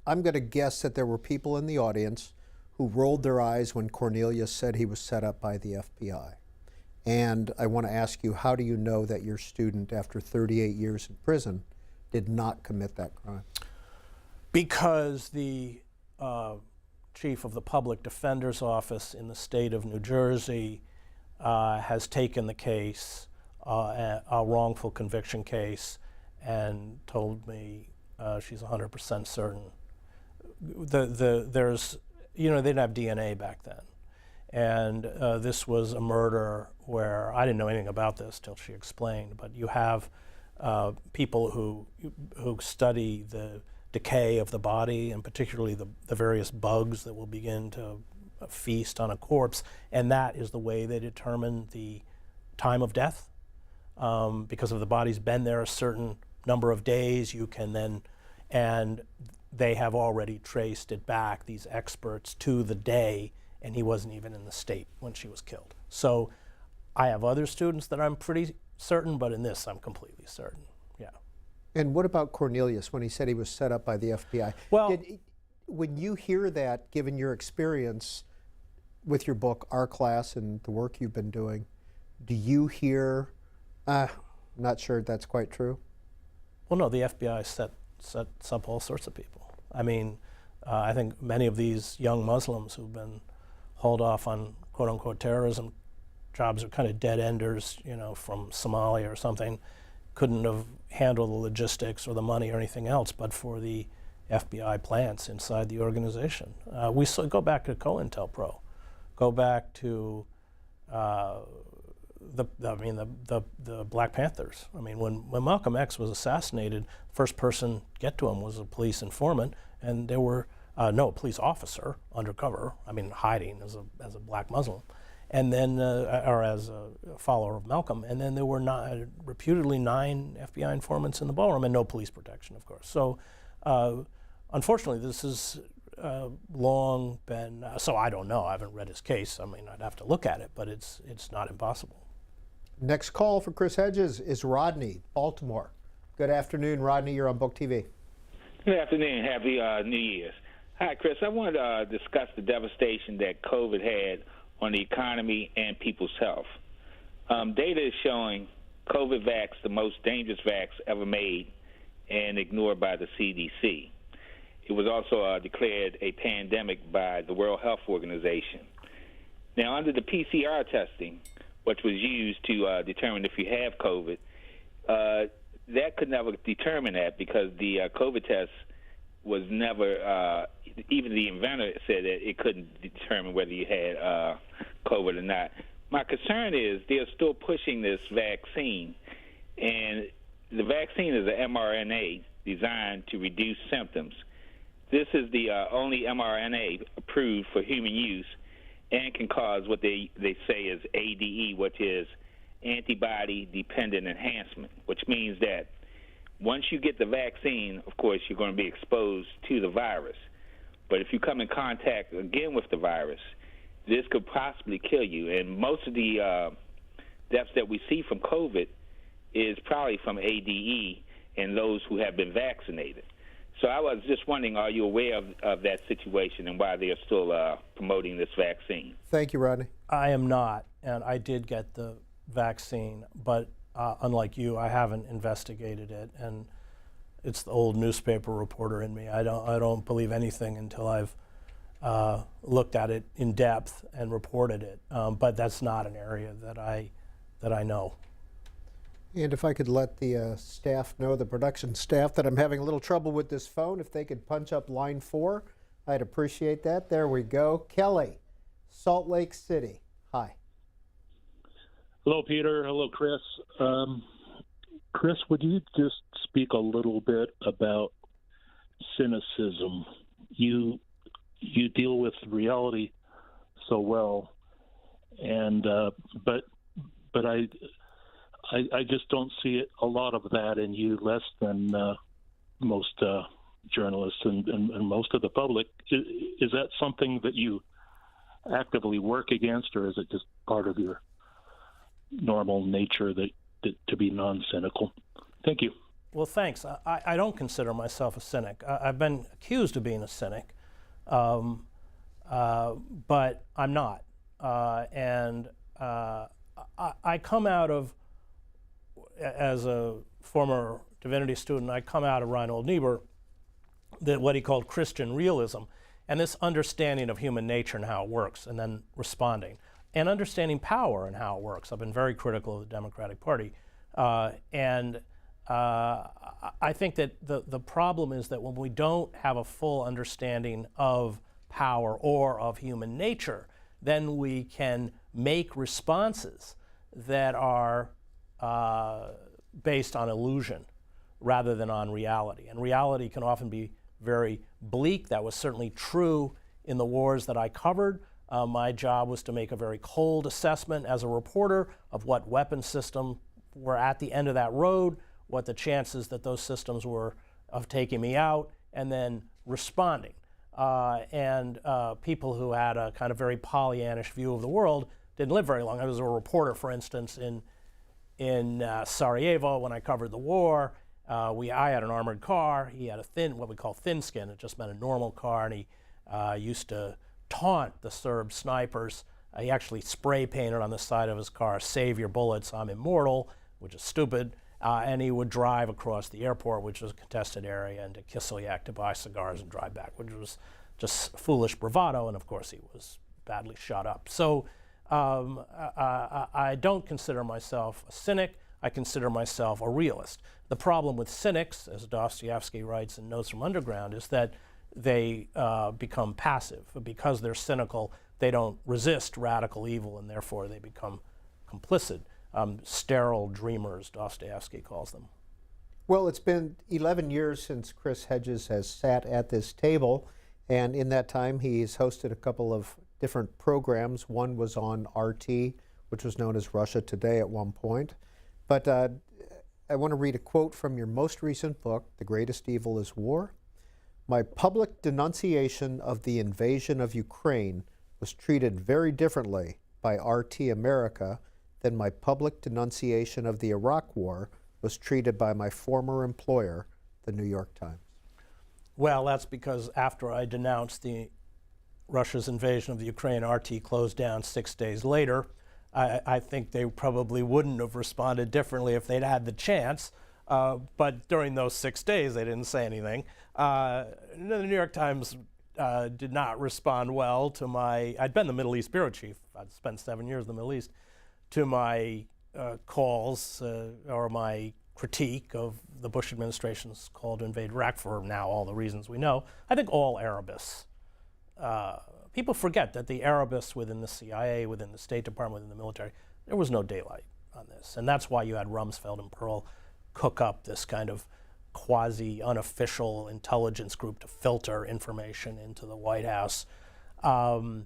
I'm going to guess that there were people in the audience who rolled their eyes when Cornelius said he was set up by the FBI. And I want to ask you, how do you know that your student, after 38 years in prison, did not commit that crime? Because the chief of the public defender's office in the state of New Jersey has taken the case, a wrongful conviction case, and told me she's 100% certain. There's, they didn't have DNA back then. And this was a murder where I didn't know anything about this till she explained, but you have people who study the decay of the body, and particularly the various bugs that will begin to feast on a corpse, and that is the way they determine the time of death. Because if the body's been there a certain number of days, you can then, and they have already traced it back, these experts, to the day and he wasn't even in the state when she was killed. So I have other students that I'm pretty certain, but in this I'm completely certain. Yeah. And what about Cornelius when he said he was set up by the FBI? Well, when you hear that, given your experience with your book, Our Class, and the work you've been doing, do you hear, not sure that's quite true? well, no, the FBI sets up all sorts of people. I mean, I think many of these young Muslims who've been hauled off on quote-unquote terrorism jobs are kind of dead-enders, you know, from Somalia or something, couldn't have handled the logistics or the money or anything else but for the FBI plants inside the organization. We go back to COINTELPRO, go back to the Black Panthers. I mean, when Malcolm X was assassinated, first person to get to him was a police informant, and there were no police officer undercover. I mean, hiding as a black Muslim, and then or as a follower of Malcolm. And then there were reputedly 9 FBI informants in the ballroom, and no police protection, of course. So, unfortunately, this has long been. So I don't know. I haven't read his case. I mean, I'd have to look at it, but it's not impossible. Next call for Chris Hedges is Rodney, Baltimore. Good afternoon, Rodney. You're on Book TV. Good afternoon. Happy New Year's. Hi, Chris. I wanted to discuss the devastation that COVID had on the economy and people's health. Data is showing COVID vax the most dangerous vax ever made and ignored by the CDC. It was also declared a pandemic by the World Health Organization. Now, under the PCR testing, which was used to determine if you have COVID, that could never determine that because the COVID test was never, even the inventor said that it couldn't determine whether you had COVID or not. My concern is they're still pushing this vaccine, and the vaccine is an mRNA designed to reduce symptoms. This is the only mRNA approved for human use and can cause what they say is ADE, which is antibody-dependent enhancement, which means that once you get the vaccine, of course, you're going to be exposed to the virus. But if you come in contact again with the virus, this could possibly kill you. And most of the deaths that we see from COVID is probably from ADE and those who have been vaccinated. So I was just wondering, are you aware of that situation and why they are still promoting this vaccine? Thank you, Rodney. I am not, and I did get the vaccine, but unlike you, I haven't investigated it, and it's the old newspaper reporter in me. I don't believe anything until I've looked at it in depth and reported it. But that's not an area that I know. And if I could let the staff know, the production staff, that I'm having a little trouble with this phone, if they could punch up line 4, I'd appreciate that. There we go. Kelly, Salt Lake City. Hi. Hello, Peter. Hello, Chris. Chris, would you just speak a little bit about cynicism? You deal with reality so well, and but I just don't see it, a lot of that in you, less than most journalists and most of the public. Is that something that you actively work against, or is it just part of your normal nature that to be non-cynical? Thank you. Well, thanks. I don't consider myself a cynic. I've been accused of being a cynic, but I'm not. And I come out of, as a former divinity student, I come out of Reinhold Niebuhr, what he called Christian realism, and this understanding of human nature and how it works, and then responding, and understanding power and how it works. I've been very critical of the Democratic Party, and I think that the problem is that when we don't have a full understanding of power or of human nature, then we can make responses that are based on illusion rather than on reality. And reality can often be very bleak. That was certainly true in the wars that I covered. My job was to make a very cold assessment as a reporter of what weapon system were at the end of that road, what the chances that those systems were of taking me out, and then responding. and people who had a kind of very Pollyannish view of the world didn't live very long. I was a reporter, for instance, in Sarajevo when I covered the war. I had an armored car. He had a what we call thin skin. It just meant a normal car, and he used to taunt the Serb snipers. He actually spray painted on the side of his car, "Save your bullets, I'm immortal," which is stupid. And he would drive across the airport, which was a contested area, into Kislyak to buy cigars and drive back, which was just foolish bravado. And of course, he was badly shot up. So I don't consider myself a cynic. I consider myself a realist. The problem with cynics, as Dostoevsky writes in Notes from Underground, is that they become passive. Because they're cynical, they don't resist radical evil, and therefore they become complicit. Sterile dreamers, Dostoevsky calls them. Well, it's been 11 years since Chris Hedges has sat at this table, and in that time he's hosted a couple of different programs. One was on RT, which was known as Russia Today at one point. But I want to read a quote from your most recent book, The Greatest Evil is War. "My public denunciation of the invasion of Ukraine was treated very differently by RT America than my public denunciation of the Iraq War was treated by my former employer, the New York Times." Well, that's because after I denounced Russia's invasion of the Ukraine, RT closed down 6 days later. I think they probably wouldn't have responded differently if they'd had the chance. But during those 6 days, they didn't say anything. The New York Times did not respond well to I'd been the Middle East bureau chief. I'd spent 7 years in the Middle East. To my calls or my critique of the Bush administration's call to invade Iraq for now all the reasons we know. I think all Arabists, people forget that the Arabists within the CIA, within the State Department, within the military, there was no daylight on this. And that's why you had Rumsfeld and Pearl cook up this kind of quasi-unofficial intelligence group to filter information into the White House. But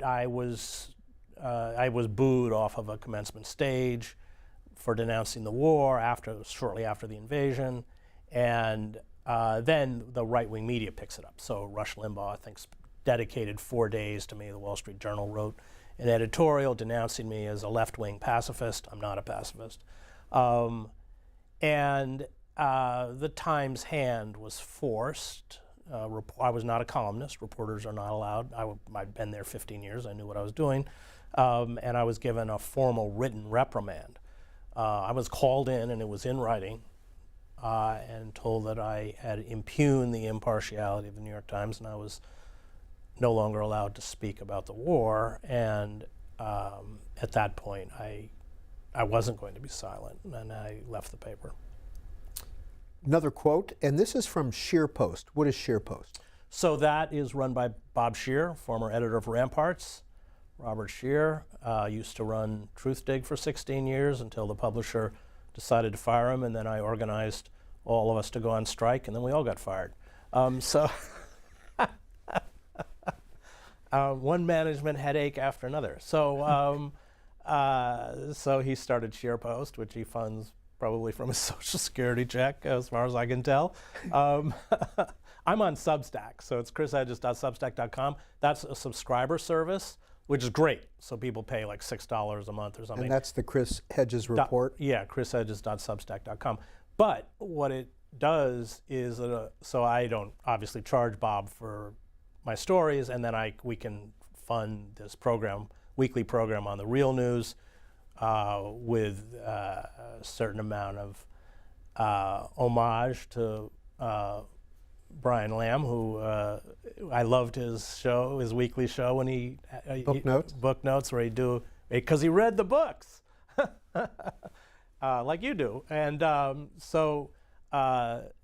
I was booed off of a commencement stage for denouncing the war shortly after the invasion, and then the right-wing media picks it up. So Rush Limbaugh, I think, dedicated 4 days to me. The Wall Street Journal wrote an editorial denouncing me as a left-wing pacifist. I'm not a pacifist. And the Times' hand was forced. I was not a columnist. Reporters are not allowed. I'd been there 15 years. I knew what I was doing. And I was given a formal written reprimand. I was called in, and it was in writing, and told that I had impugned the impartiality of the New York Times, and I was no longer allowed to speak about the war. And at that point, I wasn't going to be silent, and I left the paper. Another quote, and this is from ScheerPost. What is ScheerPost? So that is run by Bob Scheer, former editor of Ramparts. Robert Scheer used to run Truthdig for 16 years until the publisher decided to fire him, and then I organized all of us to go on strike, and then we all got fired. So one management headache after another. So so he started ScheerPost, which he funds probably from his Social Security check, as far as I can tell. I'm on Substack, so it's chrishedges.substack.com. That's a subscriber service, which is great. So people pay like $6 a month or something. And that's the Chris Hedges report? Yeah, chrishedges.substack.com. But what it does is, so I don't obviously charge Bob for my stories, and then we can fund this program, weekly program on the Real News, with a certain amount of homage to Brian Lamb, who I loved his show, his weekly show when he book notes where he'd do, because he read the books like you do, and so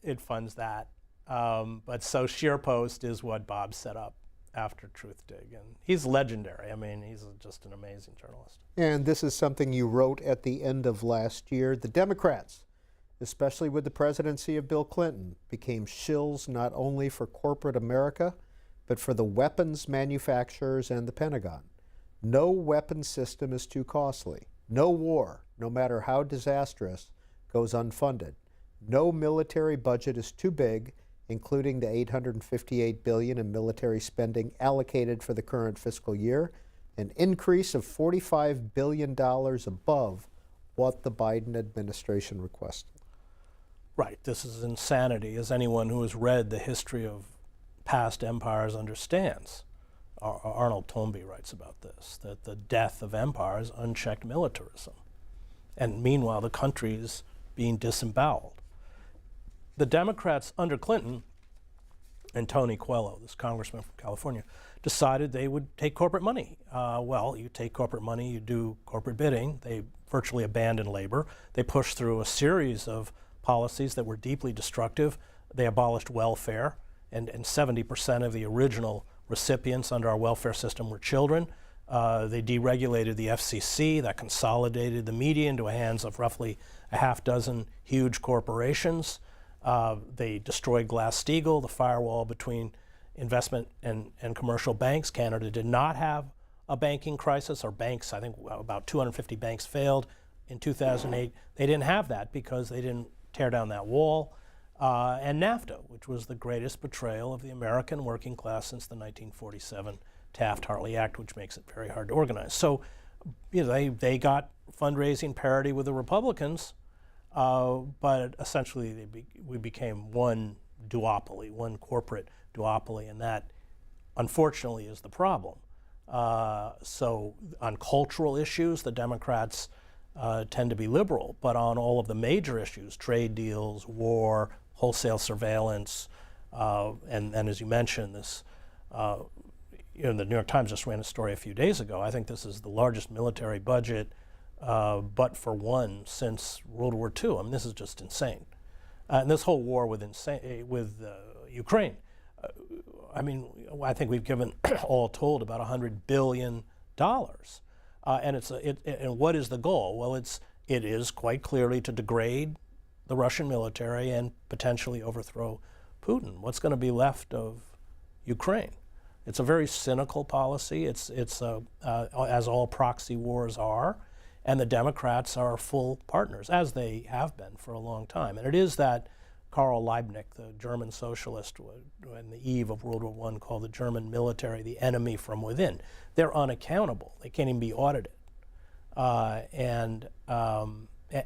it funds that. But so ScheerPost is what Bob set up after Truthdig, and he's legendary. I mean, he's just an amazing journalist. And this is something you wrote at the end of last year. The Democrats, especially with the presidency of Bill Clinton, became shills not only for corporate America, but for the weapons manufacturers and the Pentagon. No weapon system is too costly. No war, no matter how disastrous, goes unfunded. No military budget is too big, including the $858 billion in military spending allocated for the current fiscal year, an increase of $45 billion above what the Biden administration requested. Right, this is insanity, as anyone who has read the history of past empires understands. Arnold Toynbee writes about this, that the death of empires unchecked militarism. And meanwhile, the country is being disemboweled. The Democrats under Clinton and Tony Coelho, this congressman from California, decided they would take corporate money. Well, you take corporate money, you do corporate bidding. They virtually abandoned labor. They pushed through a series of policies that were deeply destructive. They abolished welfare, and 70% of the original recipients under our welfare system were children. They deregulated the FCC, that consolidated the media into the hands of roughly a half dozen huge corporations. They destroyed Glass-Steagall, the firewall between investment and commercial banks. Canada did not have a banking crisis, or banks, I think about 250 banks failed in 2008. They didn't have that because they didn't tear down that wall. And NAFTA, which was the greatest betrayal of the American working class since the 1947 Taft-Hartley Act, which makes it very hard to organize. So, you know, they got fundraising parity with the Republicans, but essentially we became one duopoly, one corporate duopoly, and that, unfortunately, is the problem. So on cultural issues, the Democrats tend to be liberal, but on all of the major issues, trade deals, war, wholesale surveillance, and as you mentioned, this, the New York Times just ran a story a few days ago. I think this is the largest military budget, but for one, since World War II. I mean, this is just insane. And this whole war with Ukraine, I mean, I think we've given all told about $100 billion. And what is the goal? Well, it is quite clearly to degrade the Russian military and potentially overthrow Putin. What's going to be left of Ukraine? It's a very cynical policy. It's as all proxy wars are, and the Democrats are full partners, as they have been for a long time. And it is that Karl Liebknecht, the German socialist, in the eve of World War I, called the German military the enemy from within. They're unaccountable. They can't even be audited.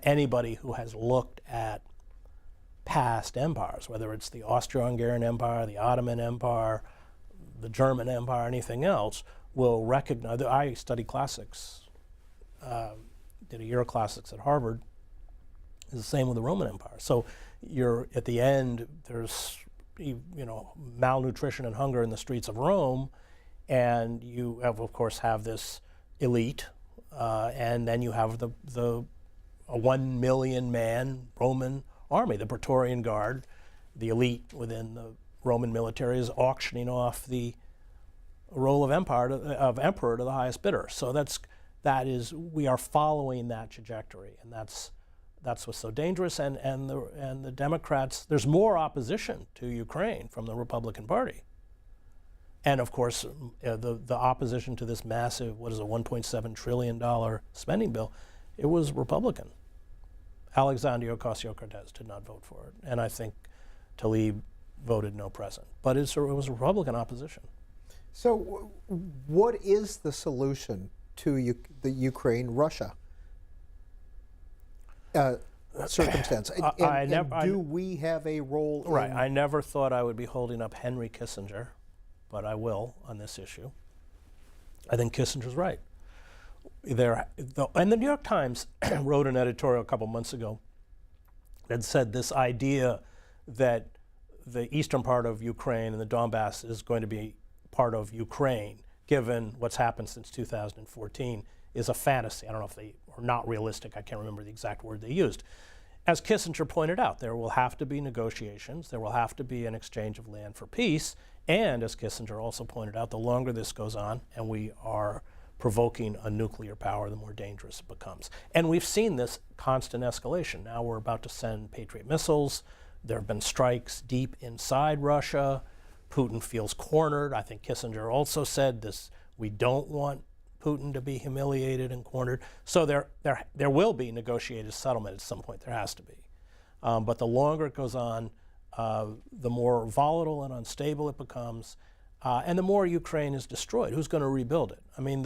Anybody who has looked at past empires, whether it's the Austro-Hungarian Empire, the Ottoman Empire, the German Empire, anything else, will recognize. I studied classics, did a year of classics at Harvard. It's the same with the Roman Empire. So you're at the end, there's malnutrition and hunger in the streets of Rome, and you have, of course, have this elite, and then you have a 1 million man Roman army, the Praetorian Guard. The elite within the Roman military is auctioning off the role of emperor to the highest bidder. So we are following that trajectory, and that's what's so dangerous. And the Democrats, there's more opposition to Ukraine from the Republican Party, and of course the opposition to this massive, $1.7 trillion spending bill, it was Republican. Alexandria Ocasio-Cortez did not vote for it, and I think Tlaib voted no present. But it was Republican opposition. So what is the solution to the Ukraine-Russia circumstance? Do we have a role in... Right, I never thought I would be holding up Henry Kissinger, but I will on this issue. I think Kissinger's right. And the New York Times wrote an editorial a couple months ago that said this idea that the eastern part of Ukraine and the Donbass is going to be part of Ukraine, given what's happened since 2014, is a fantasy. I don't know if they are not realistic. I can't remember the exact word they used. As Kissinger pointed out, there will have to be negotiations. There will have to be an exchange of land for peace. And as Kissinger also pointed out, the longer this goes on and we are provoking a nuclear power, the more dangerous it becomes. And we've seen this constant escalation. Now we're about to send Patriot missiles. There have been strikes deep inside Russia. Putin feels cornered. I think Kissinger also said this, we don't want Putin to be humiliated and cornered. So there will be negotiated settlement at some point. There has to be. But the longer it goes on, the more volatile and unstable it becomes, and the more Ukraine is destroyed. Who's going to rebuild it? I mean,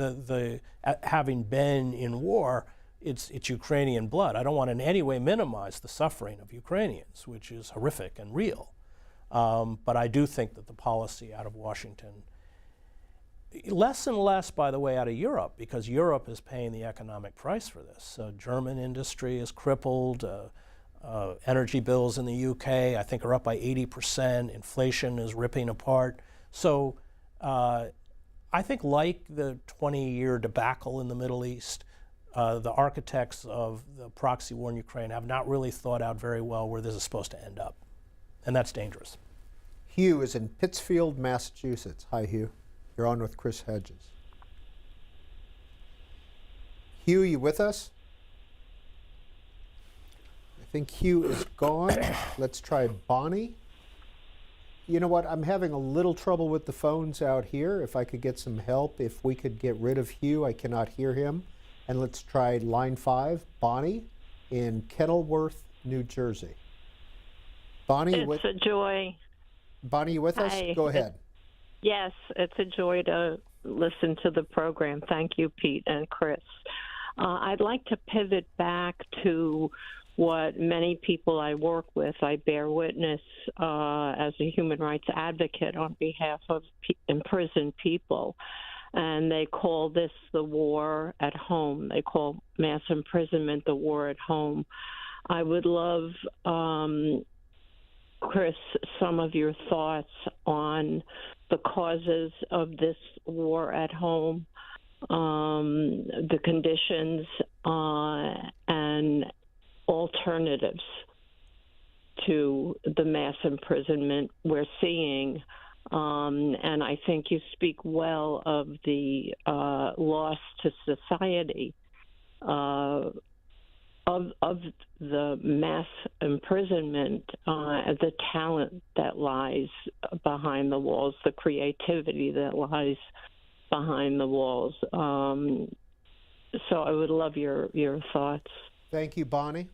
having been in war, it's Ukrainian blood. I don't want in any way minimize the suffering of Ukrainians, which is horrific and real. But I do think that the policy out of Washington, less and less, by the way, out of Europe, because Europe is paying the economic price for this. German industry is crippled. Energy bills in the UK, I think, are up by 80%. Inflation is ripping apart. So I think, like the 20-year debacle in the Middle East, the architects of the proxy war in Ukraine have not really thought out very well where this is supposed to end up. And that's dangerous. Hugh is in Pittsfield, Massachusetts. Hi, Hugh. You're on with Chris Hedges. Hugh, you with us? I think Hugh is gone. Let's try Bonnie. You know what? I'm having a little trouble with the phones out here. If I could get some help, if we could get rid of Hugh, I cannot hear him. And let's try line 5, Bonnie in Kenilworth, New Jersey. Bonnie, it's a joy. Bonnie, you with Hi. us? Go ahead. Yes, it's a joy to listen to the program. Thank you, Pete and Chris. I'd like to pivot back to what many people I work with, I bear witness as a human rights advocate on behalf of imprisoned people. And they call this the war at home. They call mass imprisonment the war at home. I would love, Chris, some of your thoughts on the causes of this war at home, the conditions, and alternatives to the mass imprisonment we're seeing. And I think you speak well of the loss to society of the mass imprisonment, the talent that lies behind the walls, the creativity that lies behind the walls. So I would love your thoughts. Thank you, Bonnie.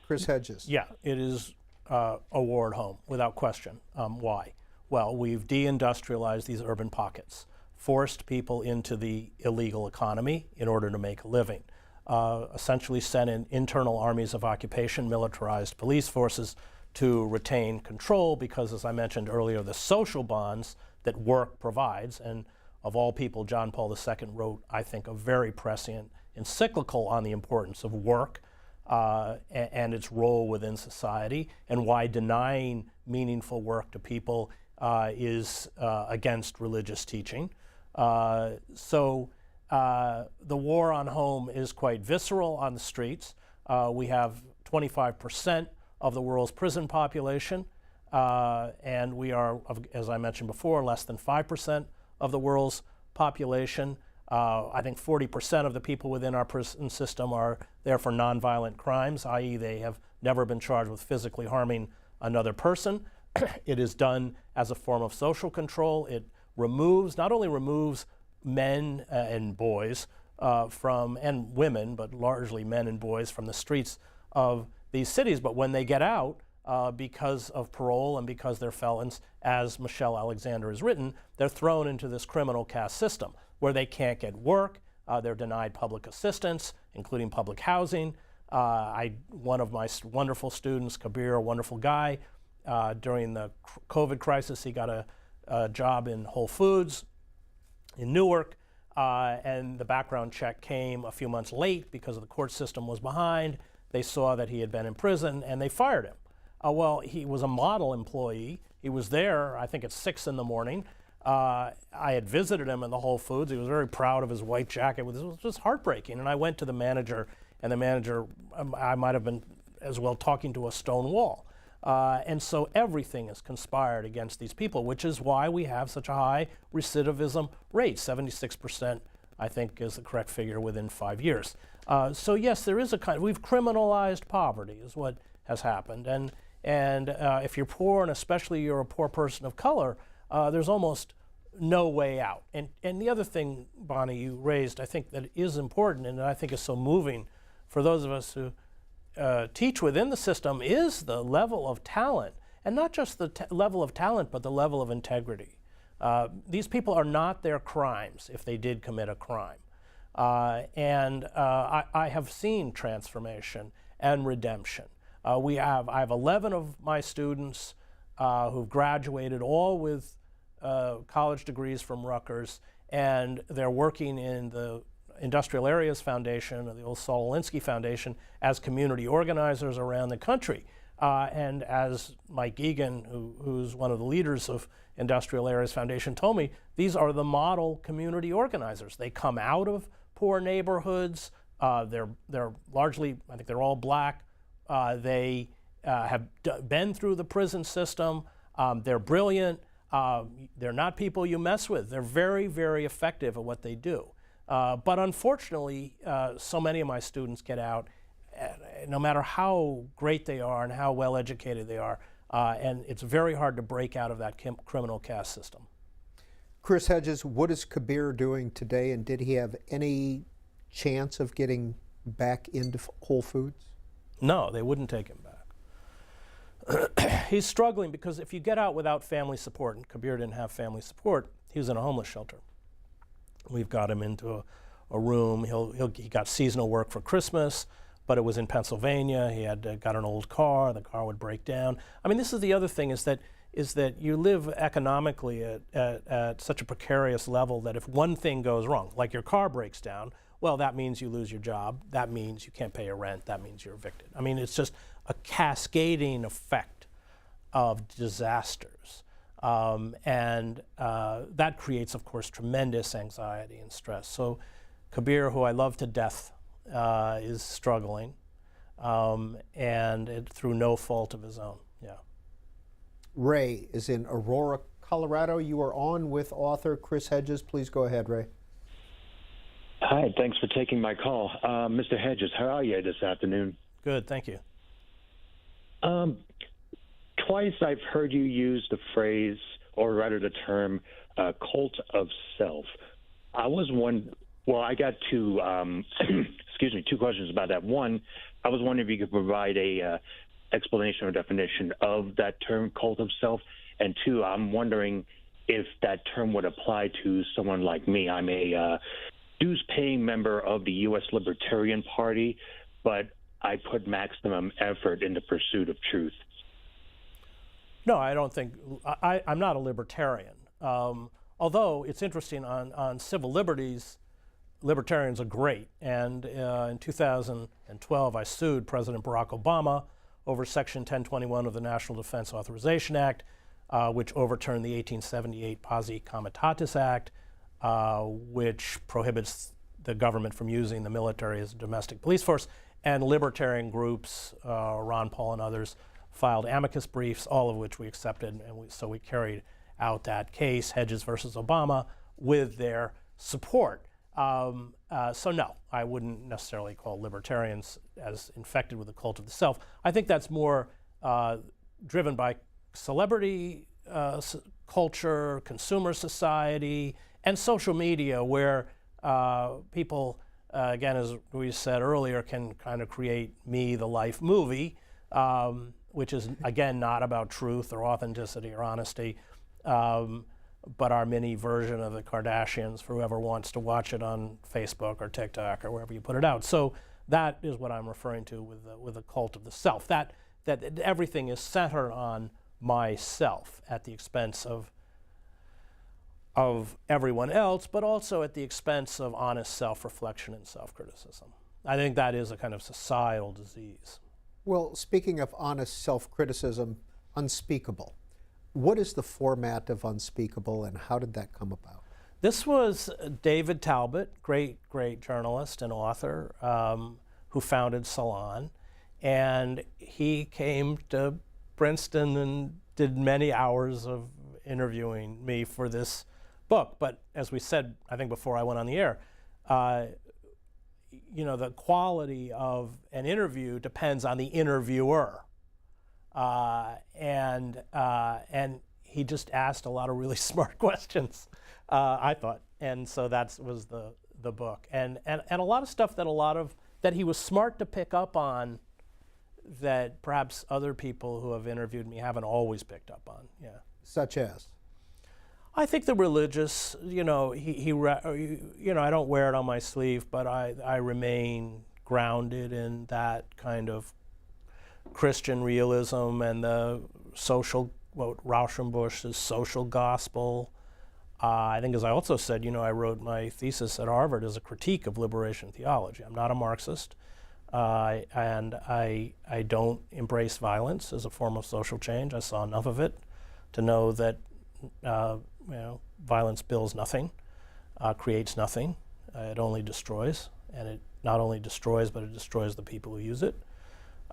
Chris Hedges. Yeah, it is a war at home, without question. Why? Well, we've deindustrialized these urban pockets, forced people into the illegal economy in order to make a living, essentially sent in internal armies of occupation, militarized police forces to retain control because, as I mentioned earlier, the social bonds that work provides, and of all people, John Paul II wrote, I think, a very prescient encyclical on the importance of work and its role within society, and why denying meaningful work to people is against religious teaching. So the war on home is quite visceral on the streets. We have 25% of the world's prison population, and we are, as I mentioned before, less than 5% of the world's population. I think 40% of the people within our prison system are there for nonviolent crimes, i.e. they have never been charged with physically harming another person. It is done as a form of social control. It not only removes men and boys and women, but largely men and boys from the streets of these cities, but when they get out, because of parole and because they're felons, as Michelle Alexander has written, they're thrown into this criminal caste system where they can't get work, they're denied public assistance, including public housing. One of my wonderful students, Kabir, a wonderful guy, during the COVID crisis, he got a job in Whole Foods in Newark, and the background check came a few months late because the court system was behind. They saw that he had been in prison, and they fired him. Well, he was a model employee. He was there, I think, at 6 in the morning. I had visited him in the Whole Foods. He was very proud of his white jacket. It was just heartbreaking. And I went to the manager, and the manager, I might have been as well talking to a stone wall. And so everything is conspired against these people, which is why we have such a high recidivism rate. 76%, I think, is the correct figure within 5 years. So yes, there is we've criminalized poverty is what has happened. And if you're poor, and especially you're a poor person of color, there's almost no way out. And the other thing, Bonnie, you raised, I think that is important, and I think is so moving for those of us who teach within the system, is the level of talent and not just the level of talent, but the level of integrity. These people are not their crimes if they did commit a crime. I have seen transformation and redemption. I have 11 of my students who've graduated, all with college degrees from Rutgers, and they're working in the Industrial Areas Foundation, or the old Saul Alinsky Foundation, as community organizers around the country. And as Mike Egan, who's one of the leaders of Industrial Areas Foundation, told me, these are the model community organizers. They come out of poor neighborhoods. They're largely, I think they're all black. They have been through the prison system. They're brilliant. They're not people you mess with. They're very, very effective at what they do. But unfortunately, so many of my students get out, no matter how great they are and how well educated they are, and it's very hard to break out of that criminal caste system. Chris Hedges, what is Kabir doing today, and did he have any chance of getting back into Whole Foods? No, they wouldn't take him back. He's struggling because if you get out without family support, and Kabir didn't have family support, he was in a homeless shelter. We've got him into a room. He got seasonal work for Christmas, but it was in Pennsylvania. He had got an old car. The car would break down. I mean, this is the other thing, is that you live economically at such a precarious level that if one thing goes wrong, like your car breaks down, well, that means you lose your job. That means you can't pay your rent. That means you're evicted. I mean, it's just a cascading effect of disasters. And that creates, of course, tremendous anxiety and stress. So Kabir, who I love to death, is struggling, and through no fault of his own. Yeah. Ray is in Aurora, Colorado. You are on with author Chris Hedges. Please go ahead, Ray. Hi, thanks for taking my call. Mr. Hedges, how are you this afternoon? Good, thank you. Twice I've heard you use the phrase, or rather the term, cult of self. I got two, two questions about that. One, I was wondering if you could provide a explanation or definition of that term, cult of self. And two, I'm wondering if that term would apply to someone like me. I'm a dues-paying member of the U.S. Libertarian Party, but I put maximum effort in the pursuit of truth. No, I don't think, I'm not a libertarian. Although it's interesting, on civil liberties, libertarians are great. And in 2012, I sued President Barack Obama over Section 1021 of the National Defense Authorization Act, which overturned the 1878 Posse Comitatus Act, which prohibits the government from using the military as a domestic police force. And libertarian groups, Ron Paul and others, filed amicus briefs, all of which we accepted, and so we carried out that case, Hedges versus Obama, with their support. So no, I wouldn't necessarily call libertarians as infected with the cult of the self. I think that's more driven by celebrity culture, consumer society, and social media, where people, again, as we said earlier, can kind of create me, the life movie, which is, again, not about truth or authenticity or honesty, but our mini version of the Kardashians for whoever wants to watch it on Facebook or TikTok or wherever you put it out. So that is what I'm referring to with the cult of the self, that everything is centered on myself at the expense of everyone else, but also at the expense of honest self-reflection and self-criticism. I think that is a kind of societal disease. Well, speaking of honest self-criticism, Unspeakable. What is the format of Unspeakable, and how did that come about? This was David Talbot, great journalist and author, who founded Salon, and he came to Princeton and did many hours of interviewing me for this book. But as we said, I think before I went on the air, the quality of an interview depends on the interviewer. And he just asked a lot of really smart questions, I thought. And so that was the book. And a lot of stuff that he was smart to pick up on that perhaps other people who have interviewed me haven't always picked up on. Yeah. Such as? I think the religious, I don't wear it on my sleeve, but I remain grounded in that kind of Christian realism and the social, what Rauschenbusch is social gospel. I think, as I also said, I wrote my thesis at Harvard as a critique of liberation theology. I'm not a Marxist, and I don't embrace violence as a form of social change. I saw enough of it to know that violence builds nothing, creates nothing. It only destroys, and it not only destroys, but it destroys the people who use it.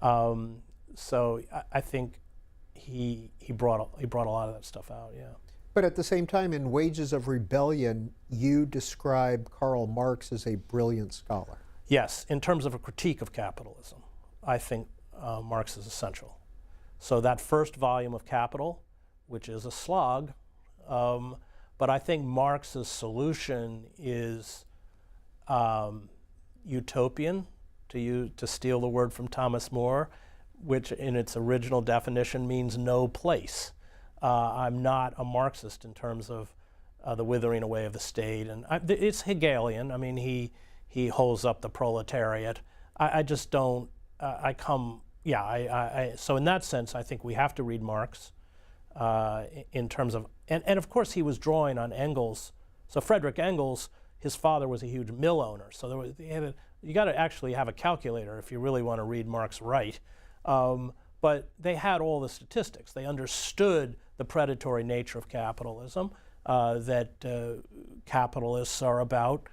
So I think he brought a lot of that stuff out. Yeah. But at the same time, in Wages of Rebellion, you describe Karl Marx as a brilliant scholar. Yes, in terms of a critique of capitalism, I think Marx is essential. So that first volume of Capital, which is a slog, but I think Marx's solution is utopian, to steal the word from Thomas More, which in its original definition means no place. I'm not a Marxist in terms of the withering away of the state, and it's Hegelian. I mean, he holds up the proletariat. I just don't. So in that sense, I think we have to read Marx in terms of, and of course he was drawing on Engels. So Frederick Engels, his father was a huge mill owner. So you got to actually have a calculator if you really want to read Marx right. But they had all the statistics. They understood the predatory nature of capitalism, that capitalists are about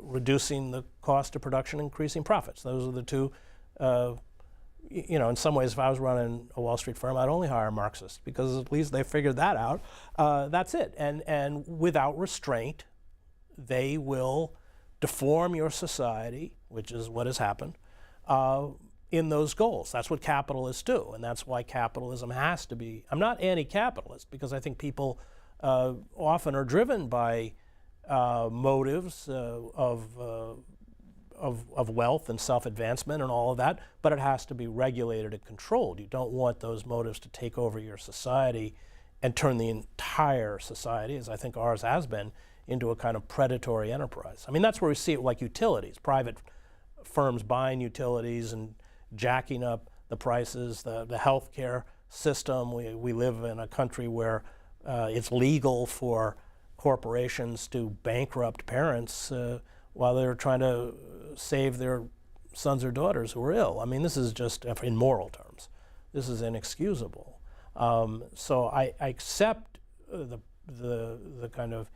reducing the cost of production, increasing profits. Those are the two. In some ways, if I was running a Wall Street firm, I'd only hire Marxists because at least they figured that out. That's it. And without restraint, they will deform your society, which is what has happened, in those goals. That's what capitalists do, and that's why capitalism has to be. I'm not anti-capitalist because I think people often are driven by motives of wealth and self-advancement and all of that, but it has to be regulated and controlled. You don't want those motives to take over your society and turn the entire society, as I think ours has been, into a kind of predatory enterprise. I mean, that's where we see it like utilities, private firms buying utilities and jacking up the prices, the healthcare system. We live in a country where it's legal for corporations to bankrupt parents while they're trying to save their sons or daughters who are ill. I mean, this is just, in moral terms, this is inexcusable. So I accept the kind of,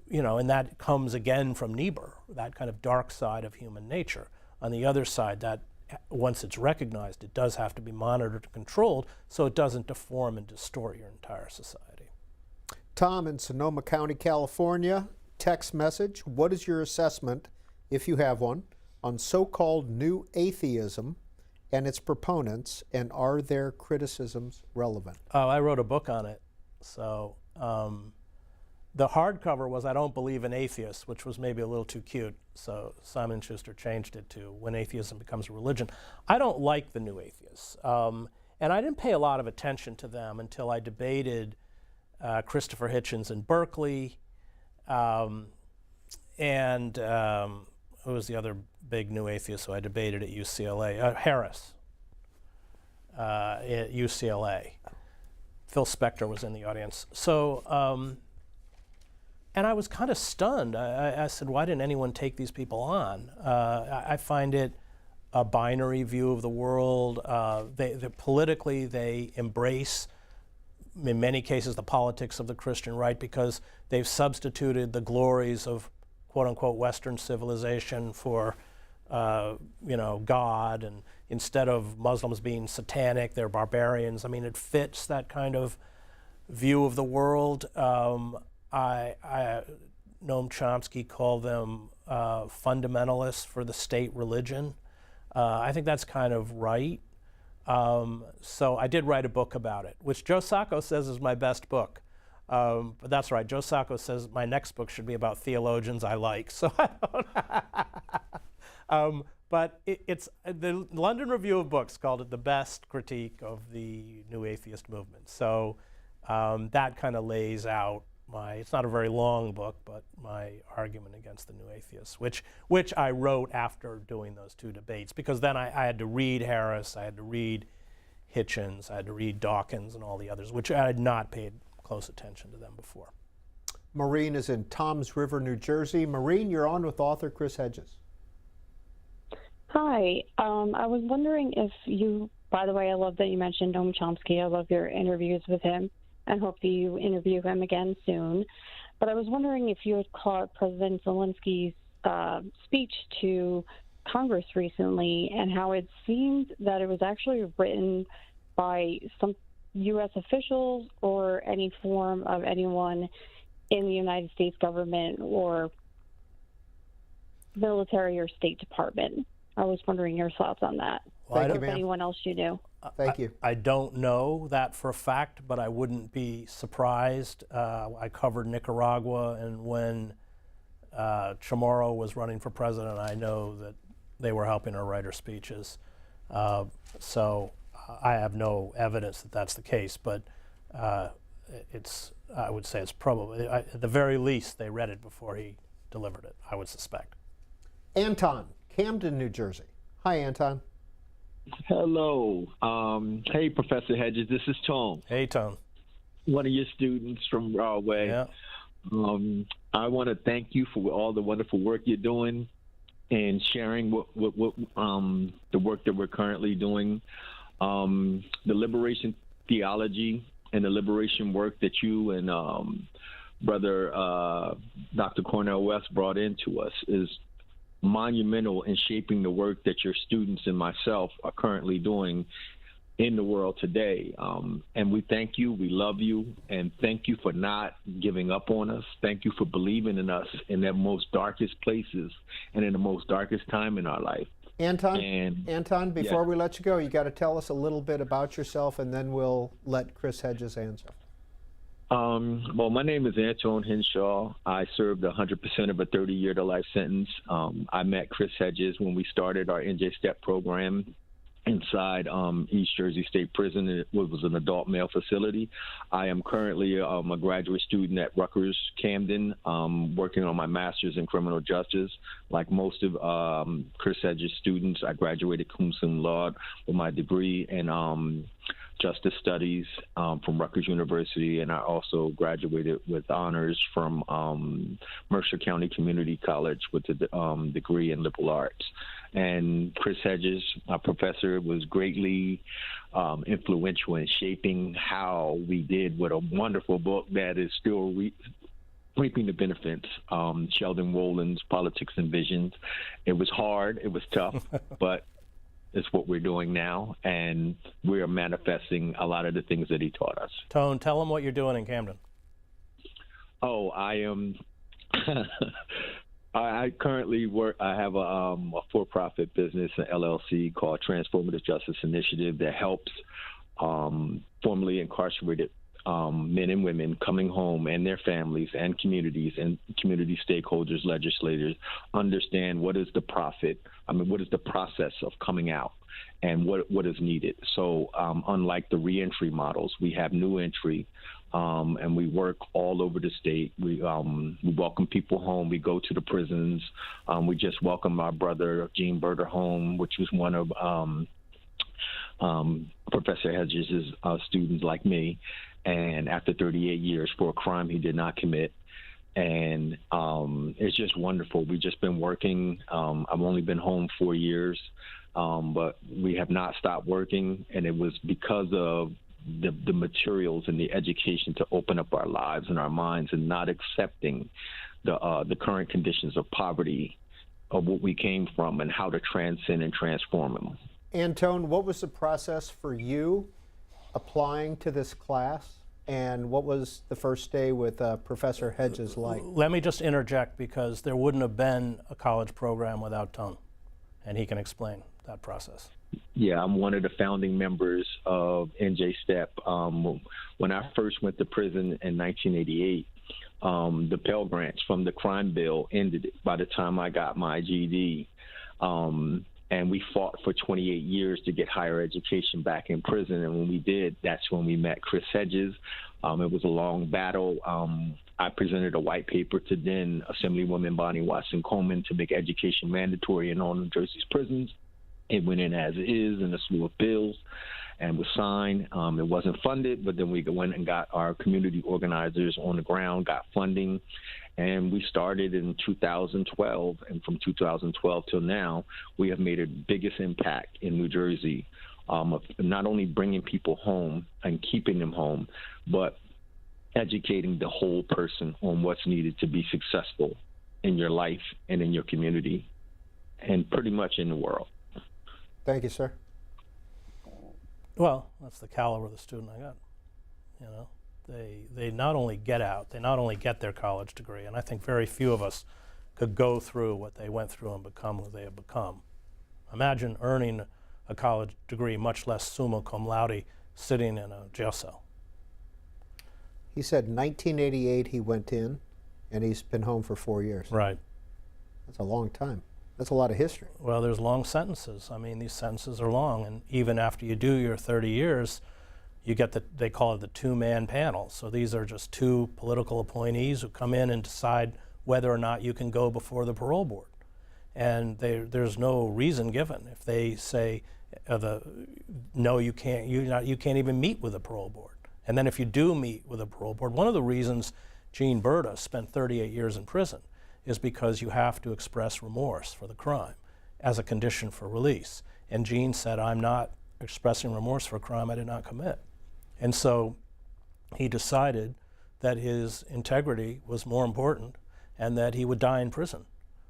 and that comes again from Niebuhr, that kind of dark side of human nature. On the other side, that once it's recognized, it does have to be monitored and controlled so it doesn't deform and distort your entire society. Tom in Sonoma County, California, text message. What is your assessment, if you have one, on so-called new atheism and its proponents, and are their criticisms relevant? Oh, I wrote a book on it. So the hardcover was I Don't Believe in Atheists, which was maybe a little too cute. So Simon & Schuster changed it to When Atheism Becomes a Religion. I don't like the new atheists. And I didn't pay a lot of attention to them until I debated Christopher Hitchens in Berkeley, and who was the other big new atheist who I debated at UCLA? Harris at UCLA. Phil Spector was in the audience. So, and I was kind of stunned. I said, why didn't anyone take these people on? I find it a binary view of the world. Politically, they embrace, in many cases, the politics of the Christian right because they've substituted the glories of quote-unquote Western civilization for, God, and instead of Muslims being satanic, they're barbarians. I mean, it fits that kind of view of the world. Noam Chomsky called them fundamentalists for the state religion. I think that's kind of right. So I did write a book about it, which Joe Sacco says is my best book. But that's right. Joe Sacco says my next book should be about theologians I like. So I don't. But it's the London Review of Books called it the best critique of the New Atheist movement. So that kind of lays out it's not a very long book, but my argument against the New Atheists, which I wrote after doing those two debates, because then I had to read Harris, I had to read Hitchens, I had to read Dawkins and all the others, which I had not paid close attention to them before. Maureen is in Toms River, New Jersey. Maureen, you're on with author Chris Hedges. Hi. I was wondering if you, by the way, I love that you mentioned Noam Chomsky. I love your interviews with him and hope that you interview him again soon. But I was wondering if you had caught President Zelensky's speech to Congress recently and how it seemed that it was actually written by some U.S. officials or any form of anyone in the United States government or military or State Department. I was wondering your thoughts on that. Thank or you, if ma'am. anyone else you knew. Thank you. I don't know that for a fact, but I wouldn't be surprised. I covered Nicaragua, and when Chamorro was running for president, I know that they were helping her write her speeches. So I have no evidence that that's the case, but I would say it's probably, at the very least, they read it before he delivered it, I would suspect. Anton, Camden, New Jersey. Hi, Anton. Hello. Hey, Professor Hedges. This is Tom. Hey, Tom. One of your students from Broadway. Yeah. I want to thank you for all the wonderful work you're doing and sharing what the work that we're currently doing. The liberation theology and the liberation work that you and Brother Dr. Cornel West brought into us is monumental in shaping the work that your students and myself are currently doing in the world today. And we thank you, we love you, and thank you for not giving up on us. Thank you for believing in us in the most darkest places and in the most darkest time in our life. Anton, before we let you go, you got to tell us a little bit about yourself, and then we'll let Chris Hedges answer. Well, my name is Anton Henshaw. I served 100% of a 30-year to life sentence. I met Chris Hedges when we started our NJ STEP program inside East Jersey State Prison. It was an adult male facility. I am currently a graduate student at Rutgers Camden, working on my master's in criminal justice. Like most of Chris Hedges' students, I graduated cum laude with my degree in justice studies from Rutgers University, and I also graduated with honors from Mercer County Community College with a degree in liberal arts. And Chris Hedges, our professor, was greatly influential in shaping how we did with a wonderful book that is still reaping the benefits. Sheldon Wolden's Politics and Visions. It was hard, it was tough, but it's what we're doing now, and we are manifesting a lot of the things that he taught us. Tone, tell them what you're doing in Camden. Oh, I am. I currently work. I have a for-profit business, an LLC called Transformative Justice Initiative that helps formerly incarcerated men and women coming home and their families and communities and community stakeholders, legislators, understand what is the what is the process of coming out and what is needed. So unlike the reentry models, we have new entry, and we work all over the state. We welcome people home. We go to the prisons. We just welcomed our brother Gene Berger home, which was one of Professor Hedges' students like me, and after 38 years for a crime he did not commit. And it's just wonderful. We've just been working. I've only been home 4 years, but we have not stopped working, and it was because of the materials and the education to open up our lives and our minds and not accepting the current conditions of poverty of what we came from and how to transcend and transform them. Anton, what was the process for you applying to this class, and what was the first day with Professor Hedges like? Let me just interject, because there wouldn't have been a college program without Tone, and he can explain that process. Yeah, I'm one of the founding members of NJ STEP. When I first went to prison in 1988, the Pell Grants from the crime bill ended by the time I got my GED. And we fought for 28 years to get higher education back in prison. And when we did, that's when we met Chris Hedges. It was a long battle. I presented a white paper to then Assemblywoman Bonnie Watson Coleman to make education mandatory in all New Jersey's prisons. It went in as is in a slew of bills and was signed. It wasn't funded, but then we went and got our community organizers on the ground, got funding, and we started in 2012. And from 2012 till now, we have made the biggest impact in New Jersey of not only bringing people home and keeping them home, but educating the whole person on what's needed to be successful in your life and in your community and pretty much in the world. Thank you, sir. Well, that's the caliber of the student I got. You know, they not only get out, they not only get their college degree, and I think very few of us could go through what they went through and become who they have become. Imagine earning a college degree, much less summa cum laude, sitting in a jail cell. He said 1988 he went in, and he's been home for 4 years. Right. That's a long time. That's a lot of history. Well, there's long sentences. I mean, these sentences are long, and even after you do your 30 years, you get they call it the two-man panel. So these are just two political appointees who come in and decide whether or not you can go before the parole board. And there's no reason given. If they say, no, you can't even meet with the parole board. And then if you do meet with a parole board, one of the reasons Gene Berta spent 38 years in prison is because you have to express remorse for the crime as a condition for release. And Gene said, I'm not expressing remorse for a crime I did not commit. And so he decided that his integrity was more important and that he would die in prison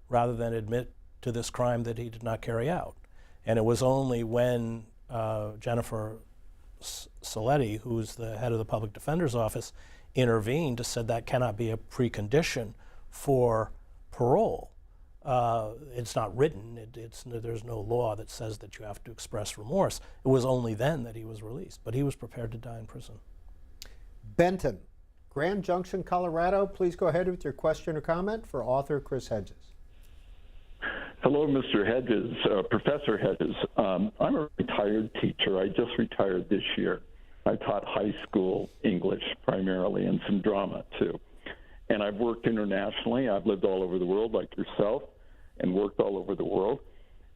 rather than admit to this crime that he did not carry out. And it was only when Jennifer Saletti, who's the head of the public defender's office, intervened to said that cannot be a precondition for parole. It's not written. There's no law that says that you have to express remorse. It was only then that he was released, but he was prepared to die in prison. Benton, Grand Junction, Colorado. Please go ahead with your question or comment for author Chris Hedges. Hello, Mr. Hedges, Professor Hedges. I'm a retired teacher. I just retired this year. I taught high school English primarily and some drama too. And I've worked internationally. I've lived all over the world like yourself and worked all over the world.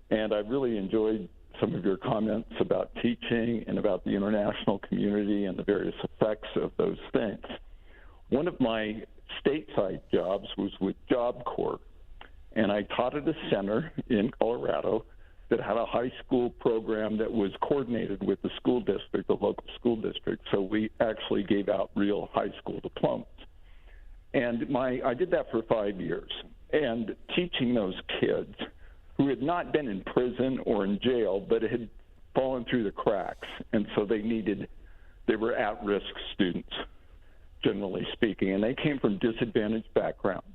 And I really enjoyed some of your comments about teaching and about the international community and the various effects of those things. One of my stateside jobs was with Job Corps. And I taught at a center in Colorado that had a high school program that was coordinated with the school district, the local school district. So we actually gave out real high school diplomas. And I did that for 5 years. And teaching those kids who had not been in prison or in jail, but had fallen through the cracks. And so they were at-risk students, generally speaking. And they came from disadvantaged backgrounds.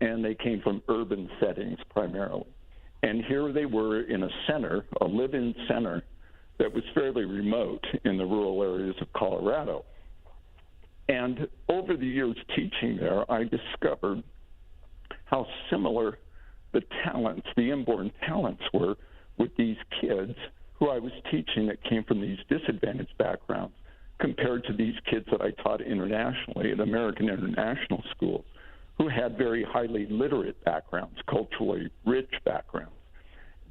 And they came from urban settings primarily. And here they were in a center, a live-in center, that was fairly remote in the rural areas of Colorado. And over the years teaching there, I discovered how similar the talents, the inborn talents were with these kids who I was teaching that came from these disadvantaged backgrounds compared to these kids that I taught internationally at American international schools who had very highly literate backgrounds, culturally rich backgrounds.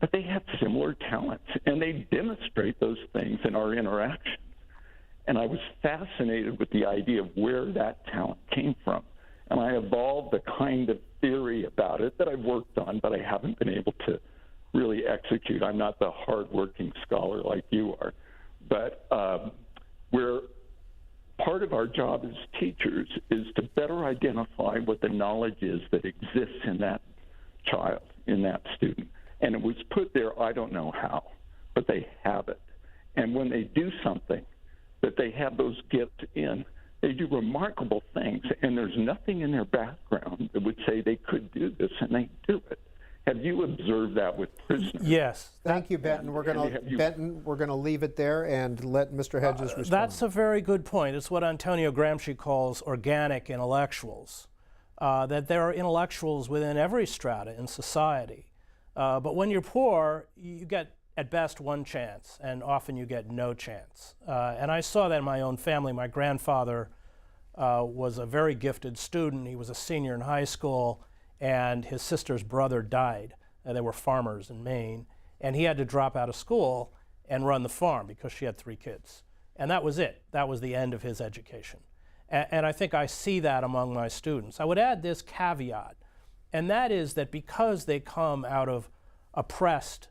But they had similar talents, and they demonstrate those things in our interactions. And I was fascinated with the idea of where that talent came from. And I evolved a kind of theory about it that I've worked on, but I haven't been able to really execute. I'm not the hardworking scholar like you are. But where part of our job as teachers is to better identify what the knowledge is that exists in that child, in that student. And it was put there, I don't know how, but they have it. And when they do something that they have those gifts in, they do remarkable things, and there's nothing in their background that would say they could do this, and they do it. Have you observed that with prisoners? Yes. Thank you, Benton. We're going to leave it there and let Mr. Hedges respond. That's a very good point. It's what Antonio Gramsci calls organic intellectuals, that there are intellectuals within every strata in society But when you're poor, you get at best one chance, and often you get no chance. And I saw that in my own family. My grandfather was a very gifted student. He was a senior in high school, and his sister's brother died. They were farmers in Maine, and he had to drop out of school and run the farm because she had 3 kids. And that was it. That was the end of his education. And I think I see that among my students. I would add this caveat, and that is that because they come out of oppressed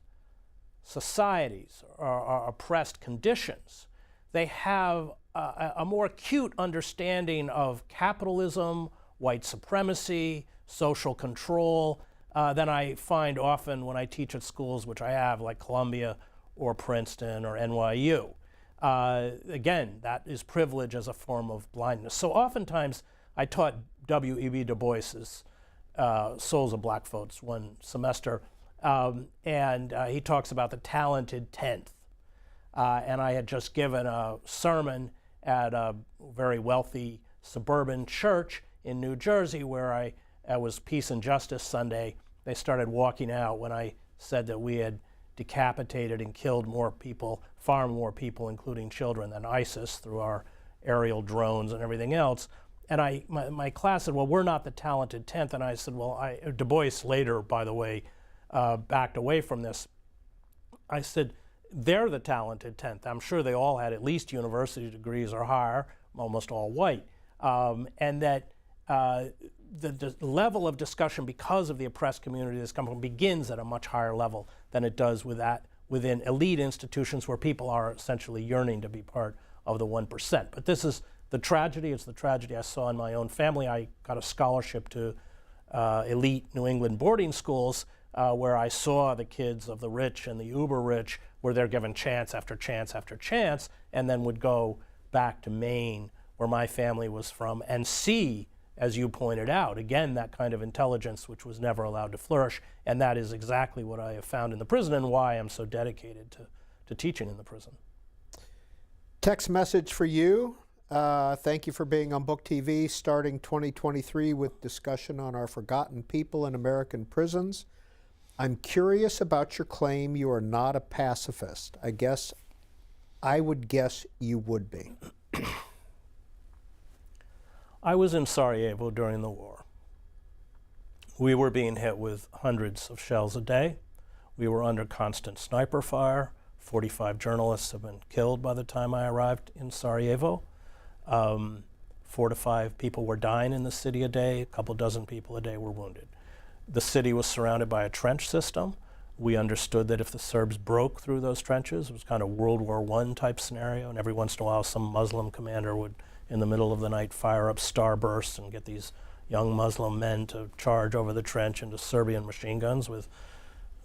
societies or oppressed conditions, they have a more acute understanding of capitalism, white supremacy, social control than I find often when I teach at schools, which I have, like Columbia or Princeton or NYU. Again, that is privilege as a form of blindness. So oftentimes I taught W.E.B. Du Bois's Souls of Black Folks one semester, and he talks about the talented 10th. And I had just given a sermon at a very wealthy suburban church in New Jersey where I was Peace and Justice Sunday. They started walking out when I said that we had decapitated and killed more people, far more people, including children, than ISIS through our aerial drones and everything else. And my class said, well, we're not the talented 10th. And I said, well, Du Bois later, by the way, backed away from this. I said, they're the talented 10th. I'm sure they all had at least university degrees or higher, almost all white. And that the level of discussion because of the oppressed community that's come from begins at a much higher level than it does within elite institutions where people are essentially yearning to be part of the 1%. But this is the tragedy. It's the tragedy I saw in my own family. I got a scholarship to elite New England boarding schools where I saw the kids of the rich and the uber rich where they're given chance after chance after chance, and then would go back to Maine, where my family was from, and see, as you pointed out, again, that kind of intelligence which was never allowed to flourish. And that is exactly what I have found in the prison and why I'm so dedicated to teaching in the prison. Text message for you. Thank you for being on Book TV, starting 2023 with discussion on our forgotten people in American prisons. I'm curious about your claim you are not a pacifist. I would guess you would be. I was in Sarajevo during the war. We were being hit with hundreds of shells a day. We were under constant sniper fire. 45 journalists have been killed by the time I arrived in Sarajevo. 4 to 5 people were dying in the city a day. A couple dozen people a day were wounded. The city was surrounded by a trench system. We understood that if the Serbs broke through those trenches, it was kind of World War I type scenario, and every once in a while some Muslim commander would, in the middle of the night, fire up starbursts and get these young Muslim men to charge over the trench into Serbian machine guns with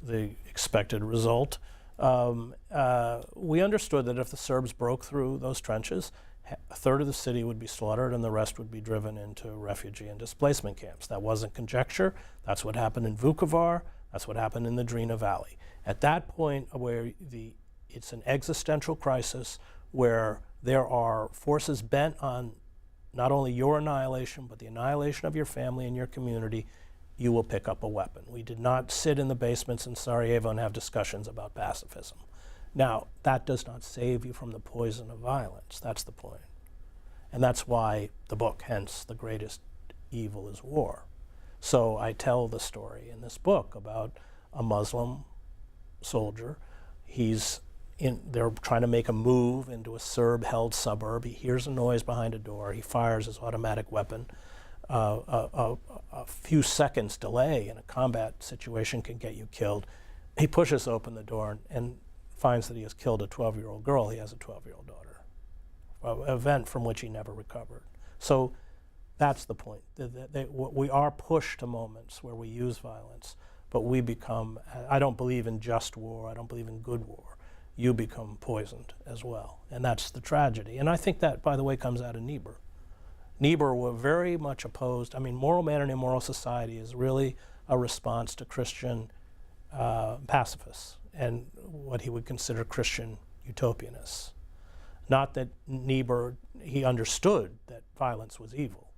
the expected result. We understood that if the Serbs broke through those trenches, a third of the city would be slaughtered and the rest would be driven into refugee and displacement camps. That wasn't conjecture. That's what happened in Vukovar. That's what happened in the Drina Valley. At that point where it's an existential crisis where there are forces bent on not only your annihilation, but the annihilation of your family and your community, you will pick up a weapon. We did not sit in the basements in Sarajevo and have discussions about pacifism. Now, that does not save you from the poison of violence. That's the point. And that's why the book, hence, The Greatest Evil is War. So I tell the story in this book about a Muslim soldier. They're trying to make a move into a Serb-held suburb. He hears a noise behind a door. He fires his automatic weapon. A few seconds delay in a combat situation can get you killed. He pushes open the door and finds that he has killed a 12-year-old girl. He has a 12-year-old daughter, an event from which he never recovered. So that's the point. We are pushed to moments where we use violence, but we become, I don't believe in just war, I don't believe in good war. You become poisoned as well, and that's the tragedy. And I think that, by the way, comes out of Niebuhr. Niebuhr were very much opposed. I mean, Moral Man in Immoral Society is really a response to Christian pacifists and what he would consider Christian utopianists. Not that Niebuhr, he understood that violence was evil,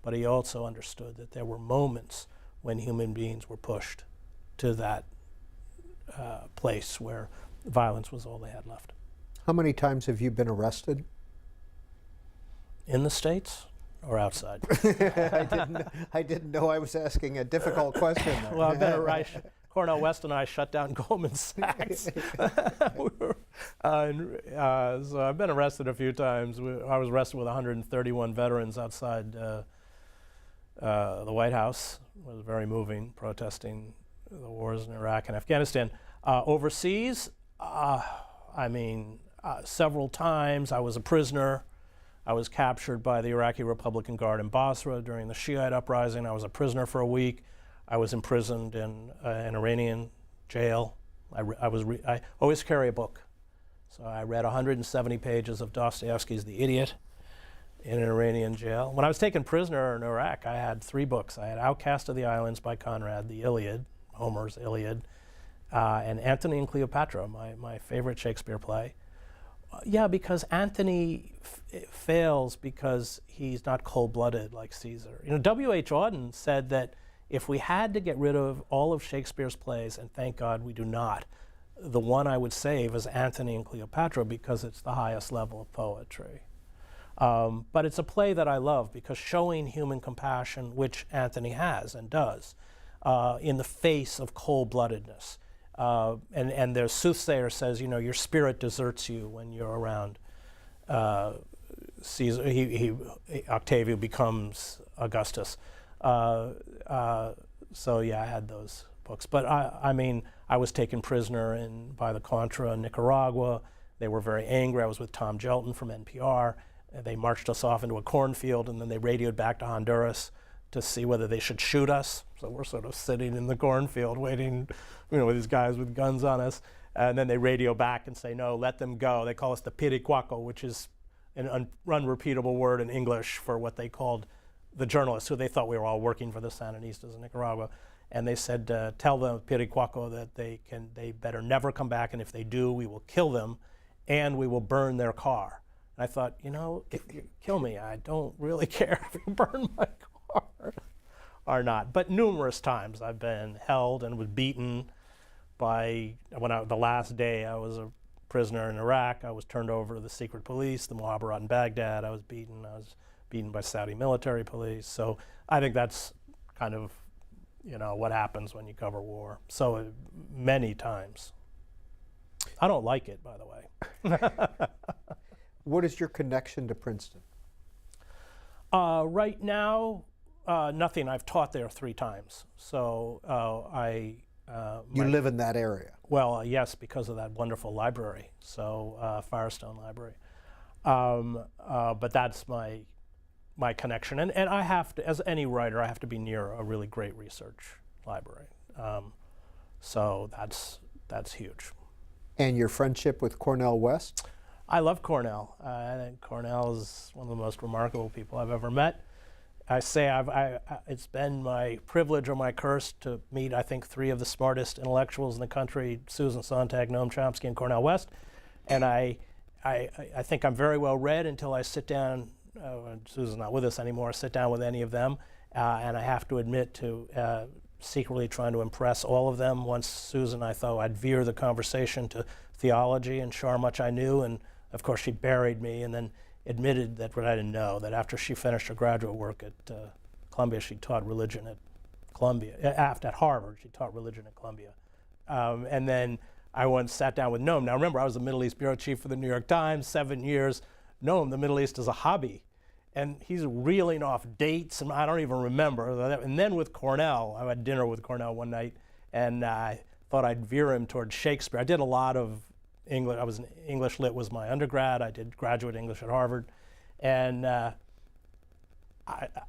but he also understood that there were moments when human beings were pushed to that place where violence was all they had left. How many times have you been arrested? In the States or outside? I didn't know I was asking a difficult question. Well, I've been Cornel West and I shut down Goldman Sachs. So I've been arrested a few times. I was arrested with 131 veterans outside the White House. It was very moving, protesting the wars in Iraq and Afghanistan. Overseas, several times I was a prisoner. I was captured by the Iraqi Republican Guard in Basra during the Shiite uprising. I was a prisoner for a week. I was imprisoned in an Iranian jail. I always carry a book. So I read 170 pages of Dostoevsky's The Idiot in an Iranian jail. When I was taken prisoner in Iraq, I had 3 books. I had Outcast of the Islands by Conrad, the Iliad, Homer's Iliad, and Antony and Cleopatra, my favorite Shakespeare play. Yeah, because Antony fails because he's not cold-blooded like Caesar. W.H. Auden said that if we had to get rid of all of Shakespeare's plays, and thank God we do not, the one I would save is Antony and Cleopatra because it's the highest level of poetry. But it's a play that I love because showing human compassion, which Antony has and does, in the face of cold-bloodedness. And their soothsayer says, your spirit deserts you when you're around Caesar. Octavian becomes Augustus. So yeah, I had those books. But I was taken prisoner by the Contra in Nicaragua. They were very angry. I was with Tom Gelton from NPR. They marched us off into a cornfield, and then they radioed back to Honduras to see whether they should shoot us. So we're sort of sitting in the cornfield waiting, with these guys with guns on us. And then they radio back and say, no, let them go. They call us the piricuaco, which is an unrepeatable word in English for what they called the journalists, who they thought we were all working for the Sandinistas in Nicaragua. And they said, tell them, piricuaco, that they better never come back, and if they do, we will kill them, and we will burn their car. And I thought, if you kill me, I don't really care if you burn my car or not. But numerous times I've been held and was beaten by, the last day I was a prisoner in Iraq, I was turned over to the secret police, the Mukhabarat in Baghdad. I was beaten by Saudi military police. So I think that's kind of, what happens when you cover war. So many times. I don't like it, by the way. What is your connection to Princeton? Right now, nothing. I've taught there 3 times. So you live in that area? Well, yes, because of that wonderful library, so Firestone Library. But that's my connection. And I have to, as any writer, I have to be near a really great research library. So that's huge. And your friendship with Cornel West? I love Cornel. I think Cornel is one of the most remarkable people I've ever met. I say it's been my privilege or my curse to meet, I think, 3 of the smartest intellectuals in the country, Susan Sontag, Noam Chomsky, and Cornel West. And I think I'm very well read until I sit down, Susan's not with us anymore, sit down with any of them. And I have to admit to secretly trying to impress all of them. Once Susan, I thought I'd veer the conversation to theology and show how much I knew. And of course, she buried me and then admitted that what I didn't know, that after she finished her graduate work at Columbia, she taught religion at Columbia. At Harvard, she taught religion at Columbia. And then I once sat down with Noam. Now remember, I was the Middle East bureau chief for the New York Times, 7 years. Noam, the Middle East is a hobby. And he's reeling off dates, and I don't even remember. And then with Cornell, I had dinner with Cornell one night, and I thought I'd veer him towards Shakespeare. I did a lot of English. I was in English Lit was my undergrad. I did graduate English at Harvard. And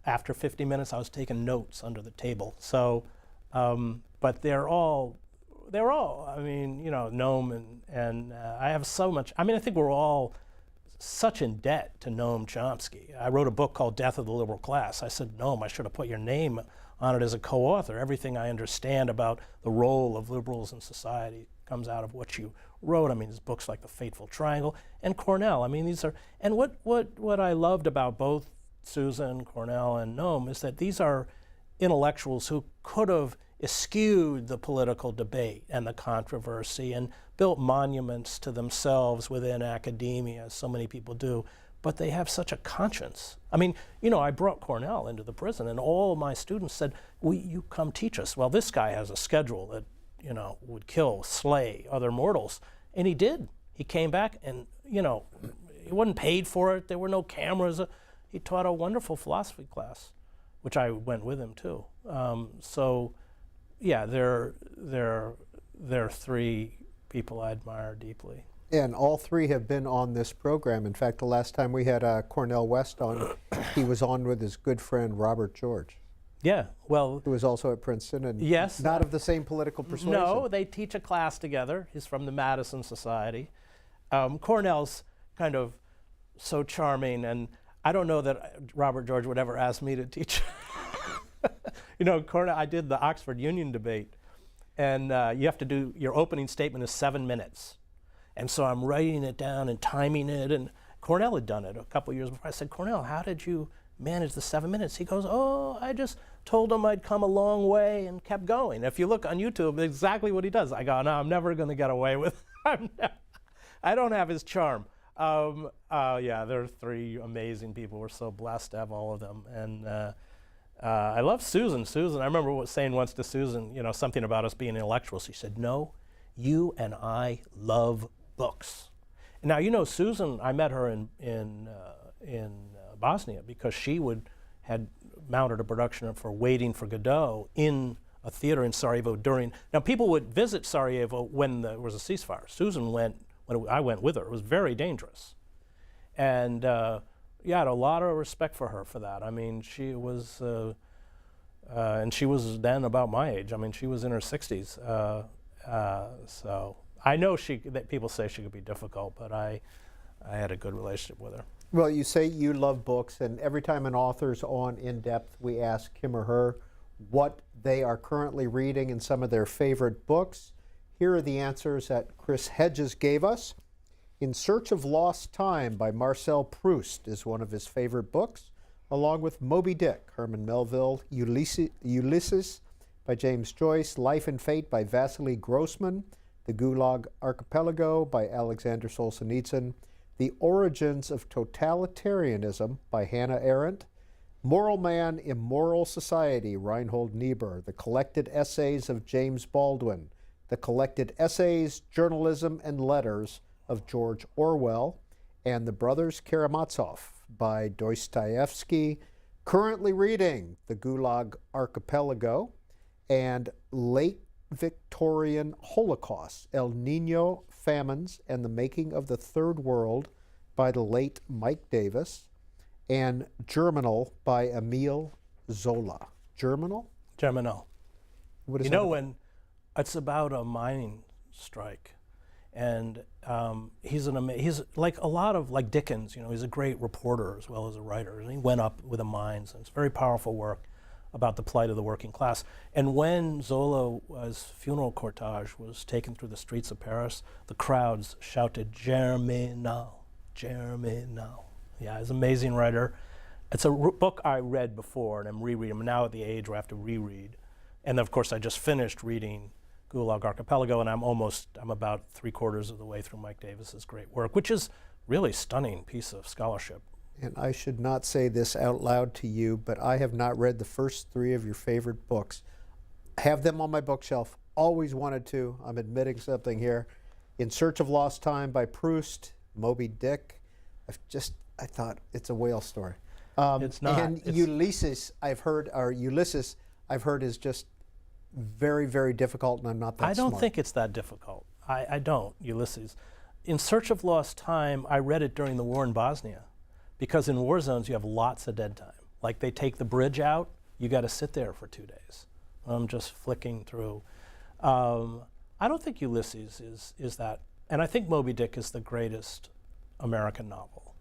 after 50 minutes, I was taking notes under the table. So, but they're all, Noam and I have so much, I think we're all such in debt to Noam Chomsky. I wrote a book called Death of the Liberal Class. I said, Noam, I should have put your name on it as a co-author. Everything I understand about the role of liberals in society comes out of what you wrote. There's books like The Fateful Triangle and Cornell. These are, and what I loved about both Susan, Cornell, and Noam is that these are intellectuals who could have eschewed the political debate and the controversy and built monuments to themselves within academia, as so many people do, but they have such a conscience. I mean, you know, I brought Cornell into the prison, and all my students said, "Will you come teach us?" Well, this guy has a schedule that, you know, would kill, slay other mortals, and he did. He came back, and, you know, he wasn't paid for it. There were no cameras. He taught a wonderful philosophy class, which I went with him too. So, yeah, they're three people I admire deeply. And all three have been on this program. In fact, the last time we had Cornel West on, he was on with his good friend Robert George. Yeah, well, who was also at Princeton and yes, not of the same political persuasion. No, they teach a class together. He's from the Madison Society. Cornell's kind of so charming, and I don't know that Robert George would ever ask me to teach. You know, Cornell, I did the Oxford Union debate, and you have to do, your opening statement is 7 minutes. And so I'm writing it down and timing it, and Cornell had done it a couple years before. I said, "Cornell, how did you manage the 7 minutes?" He goes, "Oh, I just told him I'd come a long way and kept going." If you look on YouTube, exactly what he does. I go, "No, I'm never going to get away with it." I don't have his charm. Yeah, they're three amazing people. We're so blessed to have all of them. And I love Susan. Susan, I remember saying once to Susan, you know, something about us being intellectuals. She said, "No, you and I love books." Now, you know, Susan, I met her in Bosnia because she had mounted a production for Waiting for Godot in a theater in Sarajevo during. Now, people would visit Sarajevo when there was a ceasefire. Susan went when I went with her. It was very dangerous, and yeah, I had a lot of respect for her for that. I mean, she was, and she was then about my age. I mean, she was in her 60s. So I know that people say she could be difficult, but I had a good relationship with her. Well, you say you love books, and every time an author's on In Depth, we ask him or her what they are currently reading and some of their favorite books. Here are the answers that Chris Hedges gave us. In Search of Lost Time by Marcel Proust is one of his favorite books, along with Moby Dick, Herman Melville, Ulysses by James Joyce, Life and Fate by Vasily Grossman, The Gulag Archipelago by Alexander Solzhenitsyn, The Origins of Totalitarianism by Hannah Arendt, Moral Man, Immoral Society, Reinhold Niebuhr, The Collected Essays of James Baldwin, The Collected Essays, Journalism, and Letters of George Orwell, and The Brothers Karamazov by Dostoevsky. Currently reading The Gulag Archipelago and Late Victorian Holocaust, El Nino, Famines, and the Making of the Third World by the late Mike Davis, and Germinal by Emile Zola. Germinal? Germinal. What is you that know, about? when it's about a mining strike, and he's like a lot of, like Dickens, you know, he's a great reporter as well as a writer, and he went up with the mines, and it's very powerful work about the plight of the working class. And when Zola's funeral cortege was taken through the streets of Paris, the crowds shouted, "Germinal, Germinal." Yeah, he's an amazing writer. It's a book I read before, and I'm rereading. I'm now at the age where I have to reread. And of course, I just finished reading Gulag Archipelago, and I'm about 3/4 of the way through Mike Davis's great work, which is really stunning piece of scholarship. And I should not say this out loud to you, but I have not read the first 3 of your favorite books. I have them on my bookshelf. Always wanted to. I'm admitting something here. In Search of Lost Time by Proust, Moby Dick. I thought it's a whale story. It's not. And Ulysses, I've heard is just very, very difficult, and I'm not that I don't smart. think it's that difficult. I don't, Ulysses. In Search of Lost Time, I read it during the war in Bosnia, because in war zones you have lots of dead time. Like they take the bridge out, you got to sit there for 2 days. I'm just flicking through. I don't think Ulysses is that, and I think Moby Dick is the greatest American novel.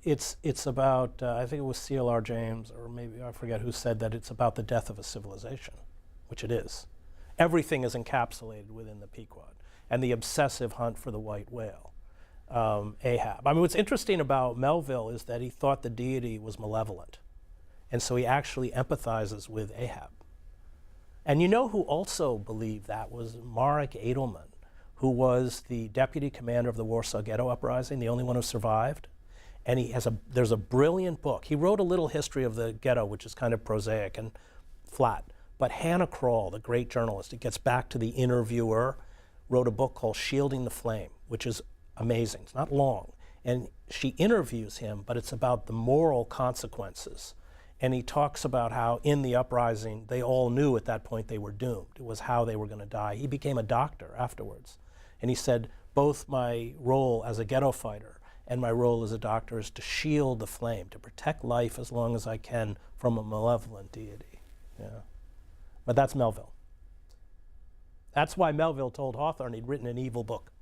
It's about, I think it was C.L.R. James, or maybe I forget who said that it's about the death of a civilization, which it is. Everything is encapsulated within the Pequod, and the obsessive hunt for the white whale. Ahab. I mean, what's interesting about Melville is that he thought the deity was malevolent. And so he actually empathizes with Ahab. And you know who also believed that was Marek Edelman, who was the deputy commander of the Warsaw Ghetto Uprising, the only one who survived. And there's a brilliant book. He wrote a little history of the ghetto, which is kind of prosaic and flat. But Hannah Krall, the great journalist, it gets back to the interviewer, wrote a book called Shielding the Flame, which is amazing. It's not long. And she interviews him, but it's about the moral consequences. And he talks about how in the uprising, they all knew at that point they were doomed. It was how they were going to die. He became a doctor afterwards. And he said, both my role as a ghetto fighter and my role as a doctor is to shield the flame, to protect life as long as I can from a malevolent deity. Yeah. But that's Melville. That's why Melville told Hawthorne he'd written an evil book.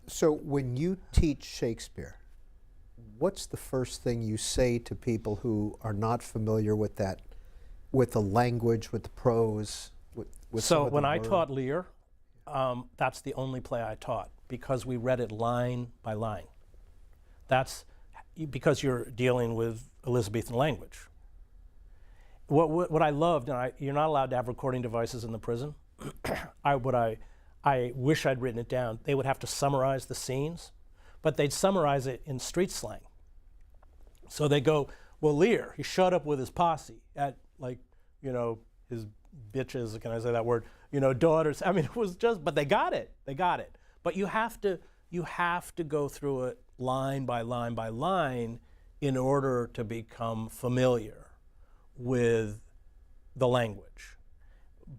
So when you teach Shakespeare, what's the first thing you say to people who are not familiar with that, with the language, with the prose? With so when I taught Lear, that's the only play I taught because we read it line by line. That's because you're dealing with Elizabethan language. What I loved, and you're not allowed to have recording devices in the prison. I wish I'd written it down. They would have to summarize the scenes, but they'd summarize it in street slang. So they go, well, Lear, he showed up with his posse at, like, you know, his bitches, can I say that word? You know, daughters. I mean, it was just, but they got it. They got it. But you have to go through it line by line by line in order to become familiar with the language.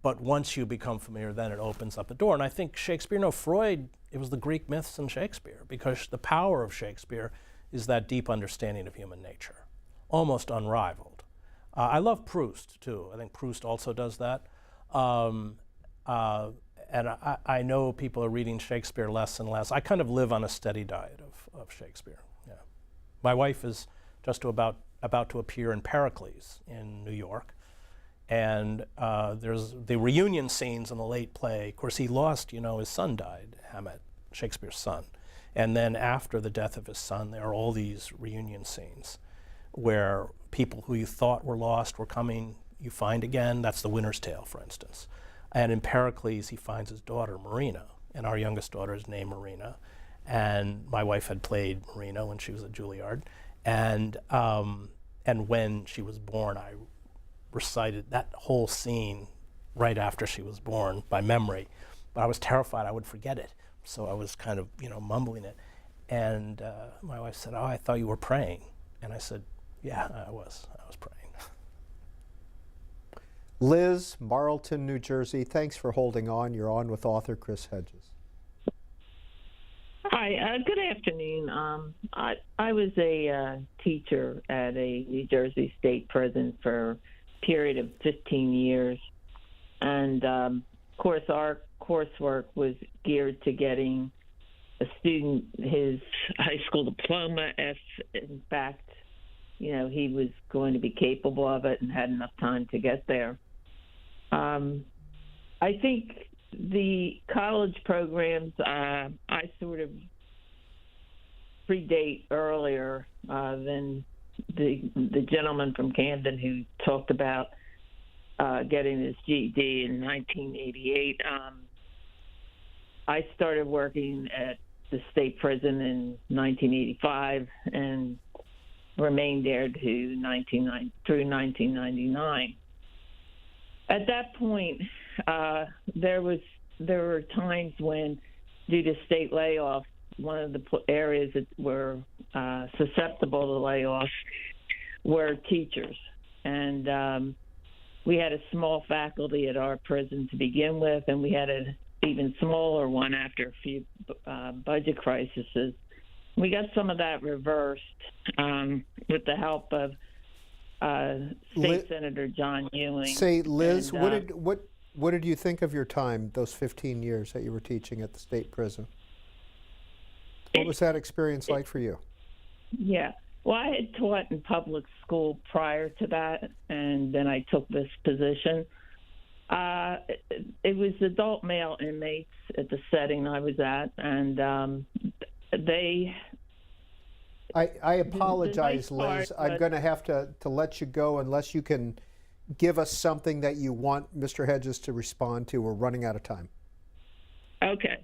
But once you become familiar, then it opens up the door. And I think Shakespeare, Freud, it was the Greek myths in Shakespeare, because the power of Shakespeare is that deep understanding of human nature, almost unrivaled. I love Proust, too. I think Proust also does that. And I know people are reading Shakespeare less and less. I kind of live on a steady diet of Shakespeare. Yeah. My wife is just about to appear in Pericles in New York. And there's the reunion scenes in the late play. Of course, he lost, his son died, Hamet, Shakespeare's son. And then after the death of his son, there are all these reunion scenes where people who you thought were lost were coming, you find again. That's the Winter's Tale, for instance. And in Pericles, he finds his daughter, Marina, and our youngest daughter is named Marina. And my wife had played Marina when she was at Juilliard. And when she was born, I recited that whole scene right after she was born by memory. But I was terrified I would forget it. So I was kind of, mumbling it. And my wife said, "Oh, I thought you were praying." And I said, "Yeah, I was praying." Liz, Marlton, New Jersey, thanks for holding on. You're on with author Chris Hedges. Hi, good afternoon. I was a teacher at a New Jersey state prison for a period of 15 years. And, of course, our coursework was geared to getting a student his high school diploma if, in fact, he was going to be capable of it and had enough time to get there. I think the college programs, I sort of predate earlier than the gentleman from Camden who talked about getting his GED in 1988. I started working at the state prison in 1985 and remained there through 1999. At that point, there were times when, due to state layoffs, one of the areas that were susceptible to layoffs were teachers. And we had a small faculty at our prison to begin with, and we had an even smaller one after a few budget crises. We got some of that reversed with the help of State Senator John Ewing. Say, Liz, and, what did you think of your time, those 15 years that you were teaching at the state prison? What was that experience like for you? Yeah. Well, I had taught in public school prior to that, and then I took this position. It was adult male inmates at the setting I was at, and I apologize, the nice Liz. part, I'm going to have to let you go unless you can give us something that you want Mr. Hedges to respond to. We're running out of time. Okay.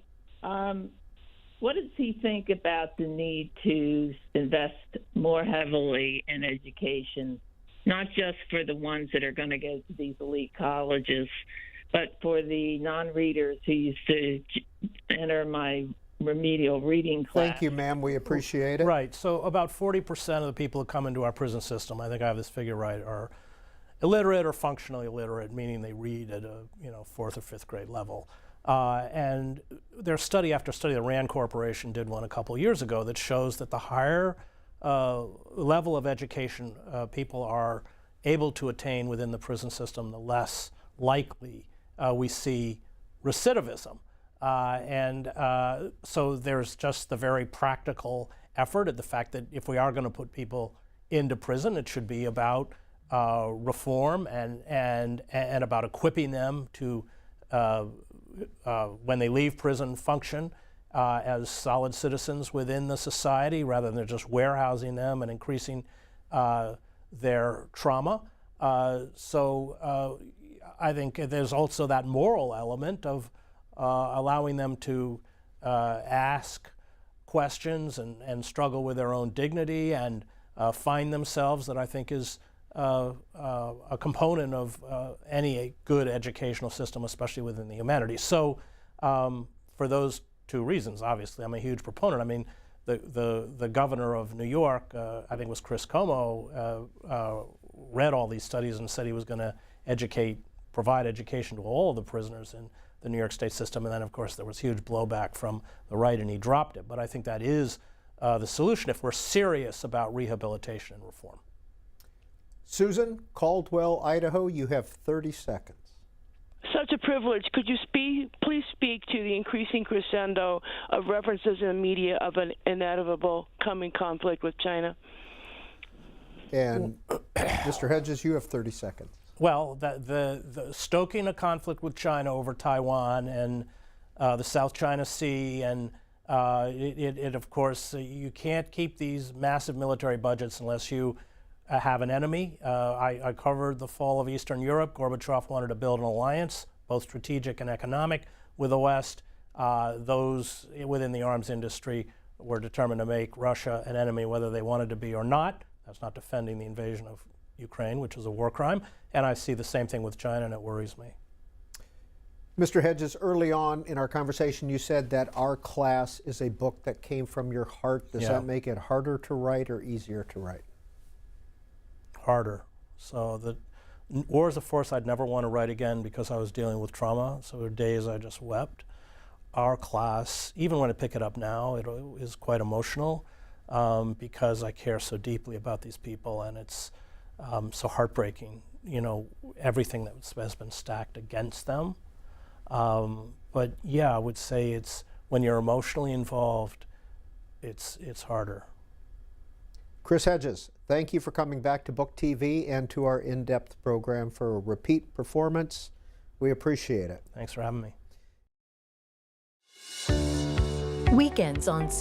What does he think about the need to invest more heavily in education, not just for the ones that are going to go to these elite colleges, but for the non-readers who used to enter my remedial reading class? Thank you, ma'am. We appreciate it. Right. So about 40% of the people who come into our prison system, I think I have this figure right, are illiterate or functionally illiterate, meaning they read at a 4th or 5th grade level. And there's study after study, the RAND Corporation did one a couple years ago that shows that the higher level of education people are able to attain within the prison system, the less likely we see recidivism. So there's just the very practical effort at the fact that if we are going to put people into prison, it should be about reform and about equipping them to when they leave prison, function as solid citizens within the society rather than just warehousing them and increasing their trauma. So I think there's also that moral element of allowing them to ask questions and struggle with their own dignity and find themselves, that I think is a component of any good educational system, especially within the humanities. So for those two reasons, obviously, I'm a huge proponent. I mean, the governor of New York, I think it was Chris Cuomo, read all these studies and said he was going to provide education to all of the prisoners in the New York State system. And then, of course, there was huge blowback from the right, and he dropped it. But I think that is the solution if we're serious about rehabilitation and reform. Susan, Caldwell, Idaho, you have 30 seconds. Such a privilege. Could you please speak to the increasing crescendo of references in the media of an inevitable coming conflict with China? And Mr. Hedges, you have 30 seconds. Well, the stoking a conflict with China over Taiwan and the South China Sea, and it of course, you can't keep these massive military budgets unless you have an enemy. I covered the fall of Eastern Europe. Gorbachev wanted to build an alliance, both strategic and economic, with the West. Those within the arms industry were determined to make Russia an enemy, whether they wanted to be or not. That's not defending the invasion of Ukraine, which is a war crime. And I see the same thing with China, and it worries me. Mr. Hedges, early on in our conversation, you said that Our Class is a book that came from your heart. Does that make it harder to write or easier to write? Harder. So the War is a Force I'd never want to write again because I was dealing with trauma. So there were days I just wept. Our Class, even when I pick it up now, it is quite emotional because I care so deeply about these people, and it's so heartbreaking, everything that has been stacked against them. But yeah, I would say it's when you're emotionally involved, it's harder. Chris Hedges, thank you for coming back to Book TV and to our in-depth program for a repeat performance. We appreciate it. Thanks for having me. Weekends on